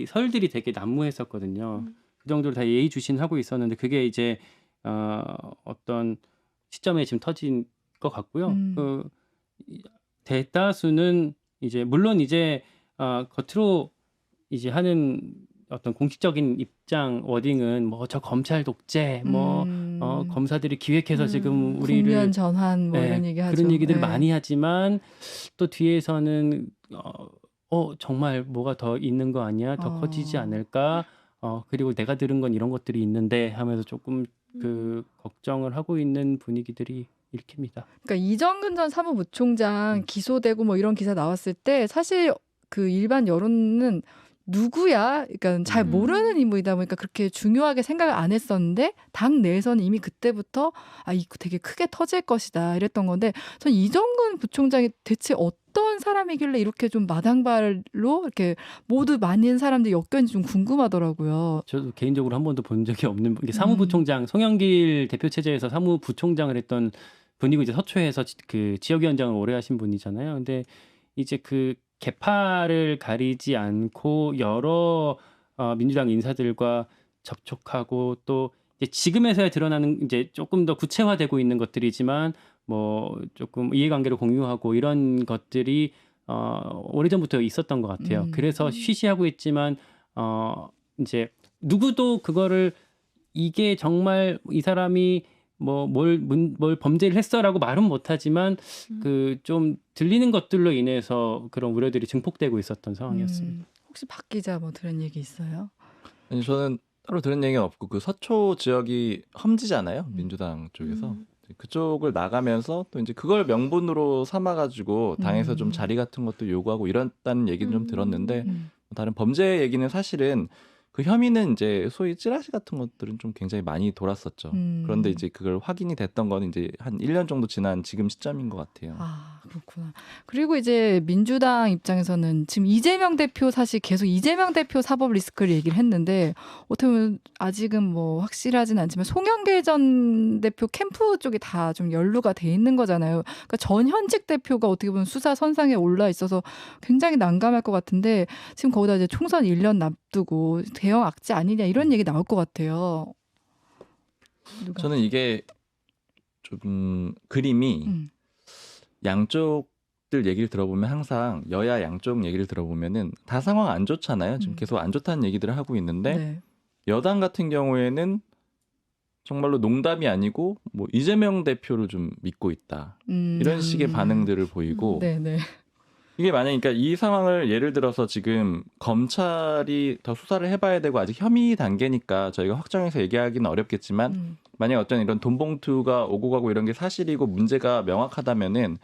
설들이 되게 난무했었거든요. 그 정도로 다 예의주시하고 있었는데 그게 이제 어떤 시점에 지금 터진 것 같고요. 그 대다수는 이제 물론 이제 겉으로 이제 하는 어떤 공식적인 입장 워딩은 뭐 저 검찰 독재 검사들이 기획해서 지금 우리를 국면 전환 뭐 이런 얘기하죠. 그런 얘기들을 네. 많이 하지만 또 뒤에서는 정말 뭐가 더 있는 거 아니야? 더 커지지 않을까? 그리고 내가 들은 건 이런 것들이 있는데 하면서 조금 그 걱정을 하고 있는 분위기들이 읽힙니다. 그러니까 이정근 전 사무부총장 기소되고 뭐 이런 기사 나왔을 때 사실 그 일반 여론은 누구야? 그러니까 잘 모르는 인물이다 보니까 그렇게 중요하게 생각을 안 했었는데 당 내에서는 이미 그때부터 이거 되게 크게 터질 것이다 이랬던 건데 전 이정근 부총장이 대체 어떤 사람이길래 이렇게 좀 마당발로 이렇게 모두 많은 사람들이 엮였는지 좀 궁금하더라고요. 저도 개인적으로 한 번도 본 적이 없는 게 사무부총장 송영길 대표 체제에서 사무부총장을 했던 분이고 이제 서초에서 그 지역위원장을 오래 하신 분이잖아요. 근데 이제 그 계파를 가리지 않고 여러 민주당 인사들과 접촉하고 또 이제 지금에서야 드러나는 이제 조금 더 구체화되고 있는 것들이지만 뭐 조금 이해관계를 공유하고 이런 것들이 오래전부터 있었던 것 같아요. 그래서 쉬쉬하고 있지만 이제 누구도 그거를 이게 정말 이 사람이 뭘 범죄를 했어라고 말은 못하지만 그 좀 들리는 것들로 인해서 그런 우려들이 증폭되고 있었던 상황이었습니다. 혹시 박 기자 뭐 들은 얘기 있어요? 아니, 저는 따로 들은 얘기는 없고 그 서초 지역이 험지잖아요. 민주당 쪽에서. 그쪽을 나가면서 또 이제 그걸 명분으로 삼아가지고 당에서 좀 자리 같은 것도 요구하고 이랬다는 얘기는 좀 들었는데 다른 범죄 얘기는 사실은 그 혐의는 이제 소위 찌라시 같은 것들은 좀 굉장히 많이 돌았었죠. 그런데 이제 그걸 확인이 됐던 건 이제 한 1년 정도 지난 지금 시점인 것 같아요. 아, 그렇구나. 그리고 이제 민주당 입장에서는 지금 이재명 대표 사실 계속 이재명 대표 사법 리스크를 얘기를 했는데 어떻게 보면 아직은 뭐 확실하진 않지만 송영길 전 대표 캠프 쪽이 다 좀 연루가 돼 있는 거잖아요. 그러니까 전 현직 대표가 어떻게 보면 수사 선상에 올라 있어서 굉장히 난감할 것 같은데 지금 거기다 이제 총선 1년 앞두고 대형 악재 아니냐 이런 얘기 나올 것 같아요. 누가? 저는 이게 좀 그림이 양쪽들 얘기를 들어보면 항상 여야 양쪽 얘기를 들어보면은 다 상황 안 좋잖아요. 지금 계속 안 좋다는 얘기들을 하고 있는데 네. 여당 같은 경우에는 정말로 농담이 아니고 뭐 이재명 대표를 좀 믿고 있다. 이런 식의 반응들을 보이고 네네. 이게 만약에 그러니까 이 상황을 예를 들어서 지금 검찰이 더 수사를 해봐야 되고 아직 혐의 단계니까 저희가 확정해서 얘기하기는 어렵겠지만 만약 어떤 이런 돈봉투가 오고 가고 이런 게 사실이고 문제가 명확하다면은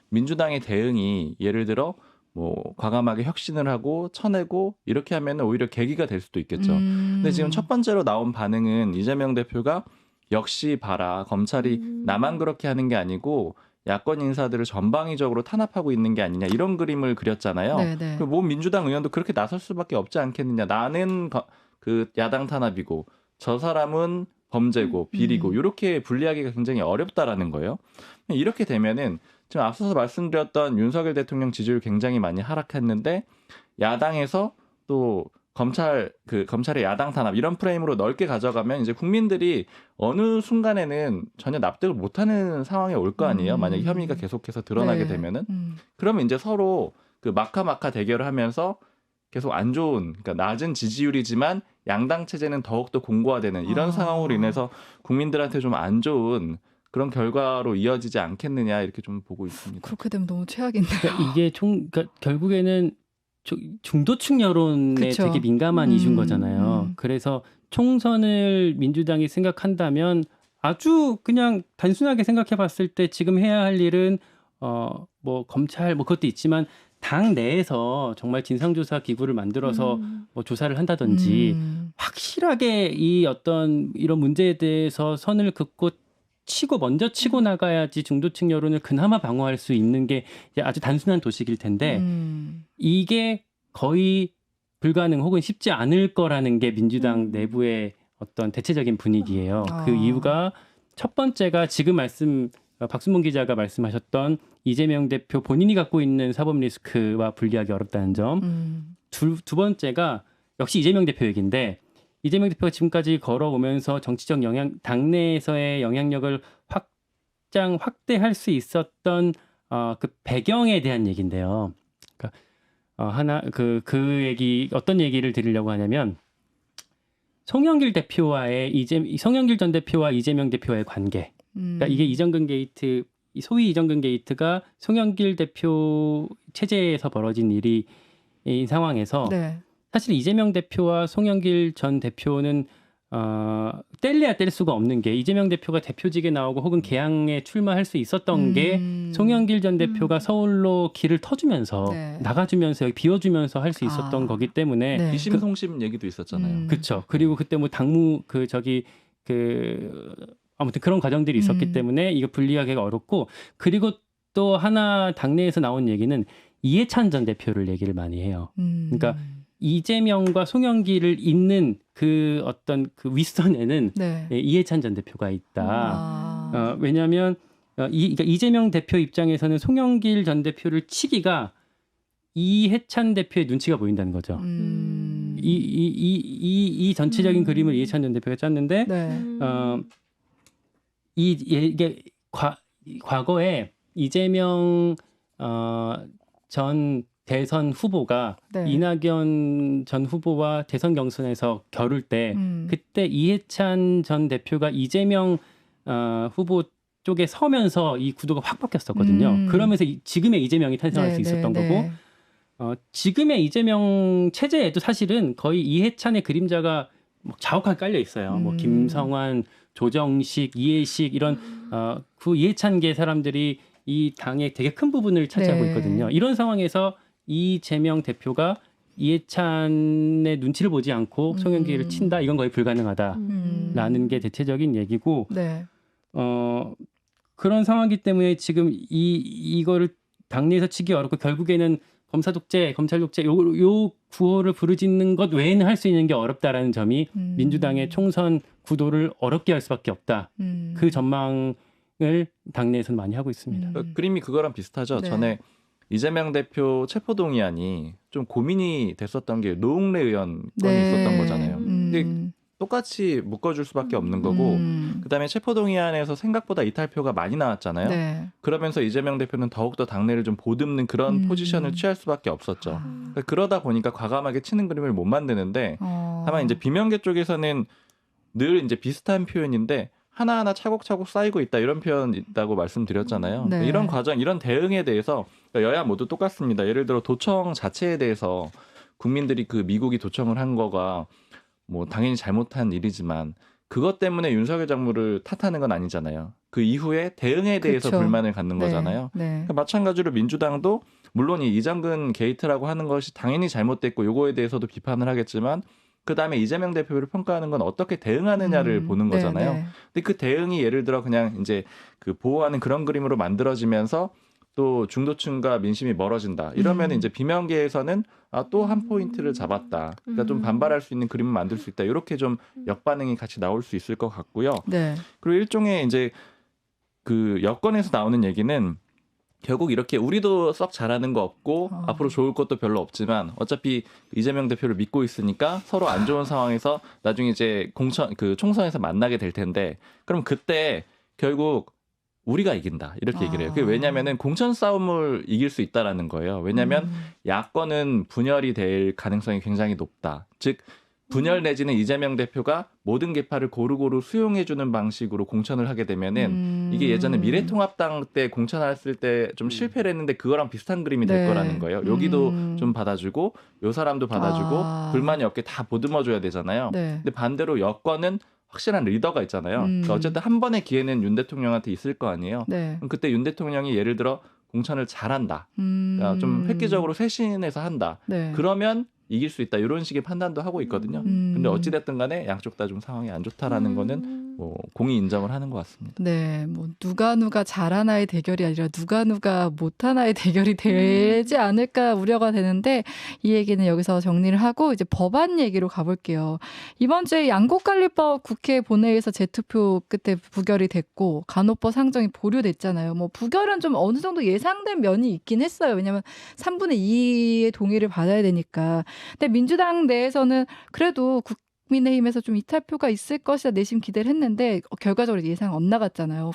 민주당의 대응이 예를 들어 뭐 과감하게 혁신을 하고 쳐내고 이렇게 하면은 오히려 계기가 될 수도 있겠죠. 근데 지금 첫 번째로 나온 반응은 이재명 대표가 역시 봐라 검찰이 나만 그렇게 하는 게 아니고 야권 인사들을 전방위적으로 탄압하고 있는 게 아니냐 이런 그림을 그렸잖아요. 네네. 뭐 민주당 의원도 그렇게 나설 수밖에 없지 않겠느냐. 나는 그 야당 탄압이고 저 사람은 범죄고 비리고 이렇게 분리하기가 굉장히 어렵다라는 거예요. 이렇게 되면은 지금 앞서서 말씀드렸던 윤석열 대통령 지지율 굉장히 많이 하락했는데 야당에서 또 검찰의 야당 탄압 이런 프레임으로 넓게 가져가면 이제 국민들이 어느 순간에는 전혀 납득을 못하는 상황에 올 거 아니에요. 만약에 혐의가 계속해서 드러나게 네. 되면은 그러면 이제 서로 그 마카마카 대결을 하면서 계속 안 좋은 그러니까 낮은 지지율이지만 양당 체제는 더욱더 공고화되는 이런 상황으로 인해서 국민들한테 좀 안 좋은 그런 결과로 이어지지 않겠느냐 이렇게 좀 보고 있습니다. 그렇게 되면 너무 최악인데요. 그러니까 이게 그러니까 결국에는 중도층 여론에 그쵸. 되게 민감한 이슈인 거잖아요. 그래서 총선을 민주당이 생각한다면 아주 그냥 단순하게 생각해 봤을 때 지금 해야 할 일은 뭐 검찰 뭐 그것도 있지만 당 내에서 정말 진상조사 기구를 만들어서 뭐 조사를 한다든지 확실하게 이 어떤 이런 문제에 대해서 선을 긋고 먼저 치고 나가야지 중도층 여론을 그나마 방어할 수 있는 게 이제 아주 단순한 도식일 텐데 이게 거의 불가능 혹은 쉽지 않을 거라는 게 민주당 내부의 어떤 대체적인 분위기예요. 그 이유가 첫 번째가 지금 박순봉 기자가 말씀하셨던 이재명 대표 본인이 갖고 있는 사법 리스크와 분리하기 어렵다는 점. 두 번째가 역시 이재명 대표 얘기인데 이재명 대표가 지금까지 걸어오면서 정치적 당내에서의 영향력을 확대할 수 있었던 그 배경에 대한 얘기인데요. 그러니까 얘기 어떤 얘기를 드리려고 하냐면 송영길 전 대표와 이재명 대표의 관계. 그러니까 이게 이정근 게이트 소위 이정근 게이트가 송영길 대표 체제에서 벌어진 일인 상황에서 네. 사실 이재명 대표와 송영길 전 대표는 뗄래야 뗄 수가 없는 게 이재명 대표가 대표직에 나오고 혹은 개항에 출마할 수 있었던 게 송영길 전 대표가 서울로 길을 터주면서 네. 나가주면서 여기 비워주면서 할 수 있었던 거기 때문에 네. 이심송심 얘기도 있었잖아요. 그렇죠. 그리고 그때 뭐 당무 아무튼 그런 과정들이 있었기 때문에 이거 분리하기가 어렵고 그리고 또 하나 당내에서 나온 얘기는 이해찬 전 대표를 얘기를 많이 해요. 그러니까 이재명과 송영길을 잇는 그 어떤 그 윗선에는 네. 이해찬 전 대표가 있다. 왜냐하면 그러니까 이재명 대표 입장에서는 송영길 전 대표를 치기가 이해찬 대표의 눈치가 보인다는 거죠. 이 전체적인 그림을 이해찬 전 대표가 짰는데 네. 이게 과거에 이재명 전 대선 후보가 네. 이낙연 전 후보와 대선 경선에서 겨룰 때 그때 이해찬 전 대표가 이재명 후보 쪽에 서면서 이 구도가 확 바뀌었었거든요. 그러면서 지금의 이재명이 탄생할 수 있었던 거고 지금의 이재명 체제에도 사실은 거의 이해찬의 그림자가 자욱하게 깔려 있어요. 뭐 김성환, 조정식, 이해식 이런 그 이해찬계 사람들이 이 당의 되게 큰 부분을 차지하고 네. 있거든요. 이런 상황에서 이재명 대표가 이해찬의 눈치를 보지 않고 송영길을 친다 이건 거의 불가능하다라는 게 대체적인 얘기고 네. 그런 상황이기 때문에 지금 이거를 당내에서 치기 어렵고 결국에는 검사 독재, 검찰 독재 요 구호를 부르짖는 것 외에는 할 수 있는 게 어렵다라는 점이 민주당의 총선 구도를 어렵게 할 수밖에 없다. 그 전망을 당내에서는 많이 하고 있습니다. 그림이 그거랑 비슷하죠. 네. 전에 이재명 대표 체포동의안이 좀 고민이 됐었던 게 노웅래 의원 건이 네. 있었던 거잖아요. 근데 똑같이 묶어줄 수밖에 없는 거고 그다음에 체포동의안에서 생각보다 이탈표가 많이 나왔잖아요. 네. 그러면서 이재명 대표는 더욱더 당내를 좀 보듬는 그런 포지션을 취할 수밖에 없었죠. 그러다 보니까 과감하게 치는 그림을 못 만드는데 다만 이제 비명계 쪽에서는 늘 이제 비슷한 표현인데 하나하나 차곡차곡 쌓이고 있다 이런 표현 있다고 말씀드렸잖아요. 네. 이런 과정, 이런 대응에 대해서 여야 모두 똑같습니다. 예를 들어 도청 자체에 대해서 국민들이 그 미국이 도청을 한 거가 뭐 당연히 잘못한 일이지만 그것 때문에 윤석열 장모를 탓하는 건 아니잖아요. 그 이후에 대응에 대해서 그쵸. 불만을 갖는 네. 거잖아요. 네. 그러니까 마찬가지로 민주당도 물론 이 이장근 게이트라고 하는 것이 당연히 잘못됐고 요거에 대해서도 비판을 하겠지만 그다음에 이재명 대표를 평가하는 건 어떻게 대응하느냐를 보는 네, 거잖아요. 네. 근데 그 대응이 예를 들어 그냥 이제 그 보호하는 그런 그림으로 만들어지면서 또 중도층과 민심이 멀어진다. 이러면 이제 비명계에서는 또 한 포인트를 잡았다. 그러니까 좀 반발할 수 있는 그림을 만들 수 있다. 이렇게 좀 역반응이 같이 나올 수 있을 것 같고요. 네. 그리고 일종의 이제 그 여권에서 나오는 얘기는 결국 이렇게 우리도 썩 잘하는 거 없고 앞으로 좋을 것도 별로 없지만 어차피 이재명 대표를 믿고 있으니까 서로 안 좋은 상황에서 나중에 이제 총선에서 만나게 될 텐데 그럼 그때 결국 우리가 이긴다 이렇게 얘기를 해요. 그게 왜냐하면은 공천 싸움을 이길 수 있다라는 거예요. 왜냐하면 야권은 분열이 될 가능성이 굉장히 높다. 즉 분열 내지는 이재명 대표가 모든 계파를 고루고루 수용해주는 방식으로 공천을 하게 되면은 이게 예전에 미래통합당 때 공천했을 때 좀 실패를 했는데 그거랑 비슷한 그림이 될 네. 거라는 거예요. 여기도 좀 받아주고 요 사람도 받아주고 불만이 없게 다 보듬어줘야 되잖아요. 네. 근데 반대로 여권은 확실한 리더가 있잖아요. 그러니까 어쨌든 한 번의 기회는 윤 대통령한테 있을 거 아니에요. 네. 그럼 그때 윤 대통령이 예를 들어 공천을 잘한다. 그러니까 좀 획기적으로 쇄신해서 한다. 네. 그러면 이길 수 있다. 이런 식의 판단도 하고 있거든요. 근데 어찌됐든 간에 양쪽 다 좀 상황이 안 좋다라는 거는 뭐 공이 인정을 하는 것 같습니다. 네, 뭐 누가 잘하나의 대결이 아니라 누가 못하나의 대결이 되지 않을까 우려가 되는데 이 얘기는 여기서 정리를 하고 이제 법안 얘기로 가볼게요. 이번 주에 양곡관리법 국회 본회의에서 재투표 끝에 부결이 됐고 간호법 상정이 보류됐잖아요. 뭐 부결은 좀 어느 정도 예상된 면이 있긴 했어요. 왜냐하면 3분의 2의 동의를 받아야 되니까. 근데 민주당 내에서는 그래도 국민의힘에서 좀 이탈표가 있을 것이다 내심 기대를 했는데 결과적으로 예상 엇나갔잖아요.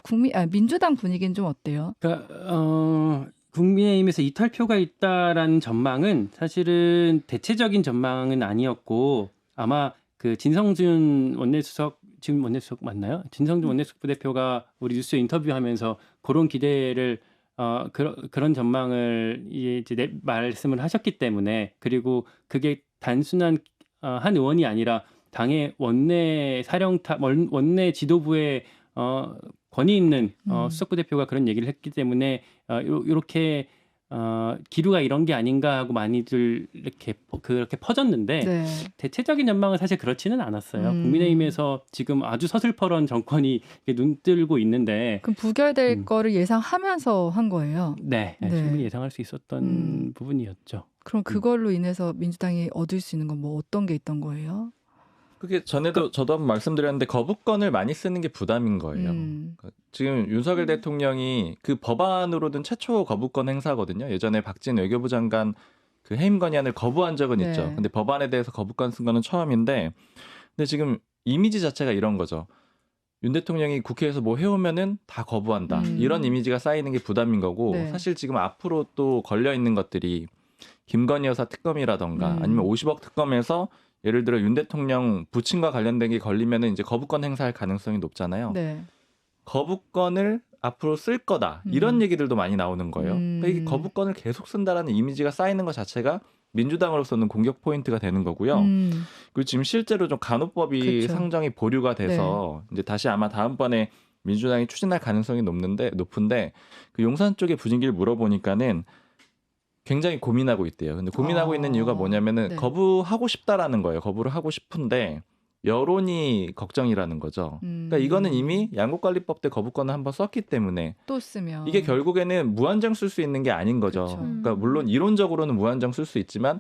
민주당 분위기는 좀 어때요? 그러니까 국민의힘에서 이탈표가 있다라는 전망은 사실은 대체적인 전망은 아니었고 아마 그 진성준 원내수석 지금 원내수석 맞나요? 진성준 원내수석 부대표가 우리 뉴스 인터뷰하면서 그런 기대를 그런 전망을 이제 말씀을 하셨기 때문에 그리고 그게 단순한 한 의원이 아니라 당의 원내 사령탑 원내 지도부의 권위 있는 수석부 대표가 그런 얘기를 했기 때문에 이렇게 기류가 이런 게 아닌가 하고 많이들 그렇게 퍼졌는데 네. 대체적인 전망은 사실 그렇지는 않았어요. 국민의힘에서 지금 아주 서슬퍼런 정권이 눈뜨고 있는데 그럼 부결될 거를 예상하면서 한 거예요. 네, 네. 충분히 예상할 수 있었던 부분이었죠. 그럼 그걸로 인해서 민주당이 얻을 수 있는 건 뭐 어떤 게 있던 거예요? 그게 전에도 저도 한번 말씀드렸는데 거부권을 많이 쓰는 게 부담인 거예요. 그러니까 지금 윤석열 대통령이 그 법안으로는 최초 거부권 행사거든요. 예전에 박진 외교부 장관 그 해임 건의안을 거부한 적은 네. 있죠. 근데 법안에 대해서 거부권 쓴 거는 처음인데 근데 지금 이미지 자체가 이런 거죠. 윤 대통령이 국회에서 뭐 해오면은 다 거부한다. 이런 이미지가 쌓이는 게 부담인 거고 네. 사실 지금 앞으로 또 걸려 있는 것들이 김건희 여사 특검이라던가 아니면 50억 특검에서 예를 들어 윤 대통령 부친과 관련된 게 걸리면은 이제 거부권 행사할 가능성이 높잖아요. 네. 거부권을 앞으로 쓸 거다. 이런 얘기들도 많이 나오는 거예요. 그러니까 이게 거부권을 계속 쓴다라는 이미지가 쌓이는 것 자체가 민주당으로서는 공격 포인트가 되는 거고요. 그리고 지금 실제로 좀 간호법이 그쵸. 상정이 보류가 돼서 이제 다시 아마 다음번에 민주당이 추진할 가능성이 높은데 그 용산 쪽의 분위기를 물어보니까는 굉장히 고민하고 있대요. 근데 고민하고 있는 이유가 뭐냐면은 네. 거부하고 싶다라는 거예요. 거부를 하고 싶은데 여론이 걱정이라는 거죠. 그러니까 이거는 이미 양국관리법 때 거부권을 한번 썼기 때문에 또 쓰면 이게 결국에는 무한정 쓸 수 있는 게 아닌 거죠. 그렇죠. 그러니까 물론 이론적으로는 무한정 쓸 수 있지만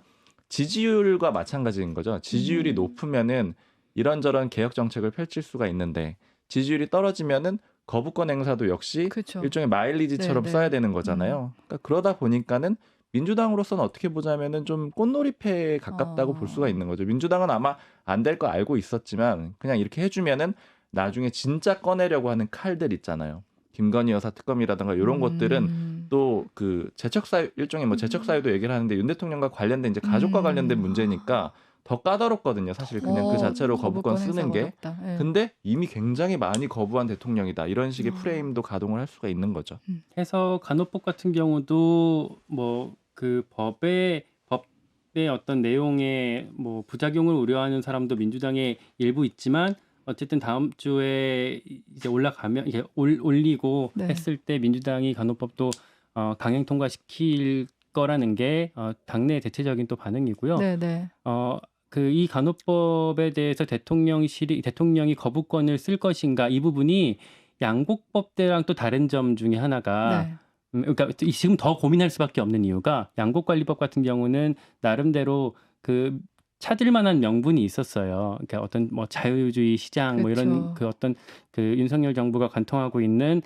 지지율과 마찬가지인 거죠. 지지율이 높으면은 이런저런 개혁 정책을 펼칠 수가 있는데 지지율이 떨어지면은 거부권 행사도 역시 그렇죠. 일종의 마일리지처럼 네, 네. 써야 되는 거잖아요. 그러니까 그러다 보니까는 민주당으로서는 어떻게 보자면은 좀 꽃놀이패에 가깝다고 볼 수가 있는 거죠. 민주당은 아마 안 될 거 알고 있었지만 그냥 이렇게 해주면은 나중에 진짜 꺼내려고 하는 칼들 있잖아요. 김건희 여사 특검이라든가 이런 것들은 또 그 재척사유 일종의 뭐 재척사유도 얘기를 하는데 윤 대통령과 관련된 이제 가족과 관련된 문제니까 더 까다롭거든요. 사실 그냥 그 자체로 거부권 쓰는 게. 네. 근데 이미 굉장히 많이 거부한 대통령이다. 이런 식의 프레임도 가동을 할 수가 있는 거죠. 해서 간호법 같은 경우도 뭐 그 법의 어떤 내용에 뭐 부작용을 우려하는 사람도 민주당에 일부 있지만 어쨌든 다음 주에 이제 올라가면 이제 올리고 네. 했을 때 민주당이 간호법도 강행 통과시킬 거라는 게 당내 대체적인 또 반응이고요. 네, 네. 그 이 간호법에 대해서 대통령이 거부권을 쓸 것인가 이 부분이 양곡법 때랑 또 다른 점 중에 하나가 네. 그러니까 지금 더 고민할 수밖에 없는 이유가 양곡관리법 같은 경우는 나름대로 그 찾을 만한 명분이 있었어요. 그러니까 어떤 뭐 자유주의 시장 뭐 이런 그렇죠. 그 어떤 그 윤석열 정부가 관통하고 있는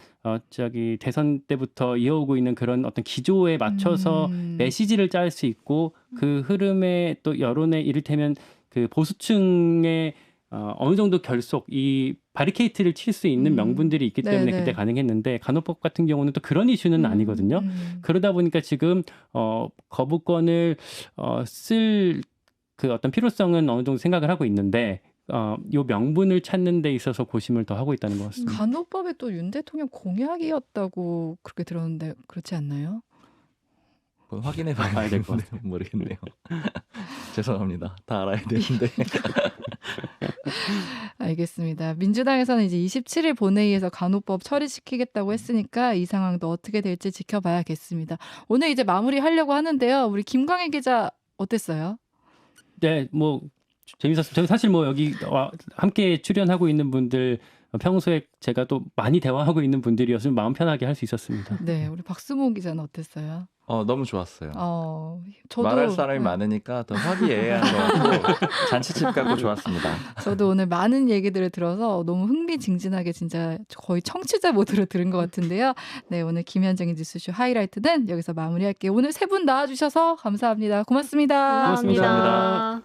저기 대선 때부터 이어오고 있는 그런 어떤 기조에 맞춰서 메시지를 짤 수 있고 그 흐름에 또 여론에 이를테면 그 보수층의 어느 정도 결속 이 바리케이트를 칠 수 있는 명분들이 있기 때문에 네네. 그때 가능했는데 간호법 같은 경우는 또 그런 이슈는 아니거든요. 그러다 보니까 지금 거부권을 쓸 그 어떤 필요성은 어느 정도 생각을 하고 있는데 요 명분을 찾는 데 있어서 고심을 더 하고 있다는 것 같습니다. 간호법에 또 윤 대통령 공약이었다고 그렇게 들었는데 그렇지 않나요? 그건 확인해 봐야 될 것 같아요. 모르겠네요. 죄송합니다. 다 알아야 되는데. 알겠습니다. 민주당에서는 이제 27일 본회의에서 간호법 처리시키겠다고 했으니까 이 상황도 어떻게 될지 지켜봐야겠습니다. 오늘 이제 마무리하려고 하는데요. 우리 김광일 기자 어땠어요? 네, 뭐 재밌었어요. 저는 사실 뭐 여기 함께 출연하고 있는 분들 평소에 제가 또 많이 대화하고 있는 분들이었으면 마음 편하게 할 수 있었습니다. 네, 우리 박수모 기자는 어땠어요? 너무 좋았어요. 저도 말할 사람이 많으니까 더 화기애애한 것 같고 잔치집 같고 좋았습니다. 저도 오늘 많은 얘기들을 들어서 너무 흥미진진하게 진짜 거의 청취자 모드로 들은 것 같은데요. 네, 오늘 김현정의 뉴스쇼 하이라이트는 여기서 마무리할게요. 오늘 세 분 나와주셔서 감사합니다. 고맙습니다. 고맙습니다. 감사합니다.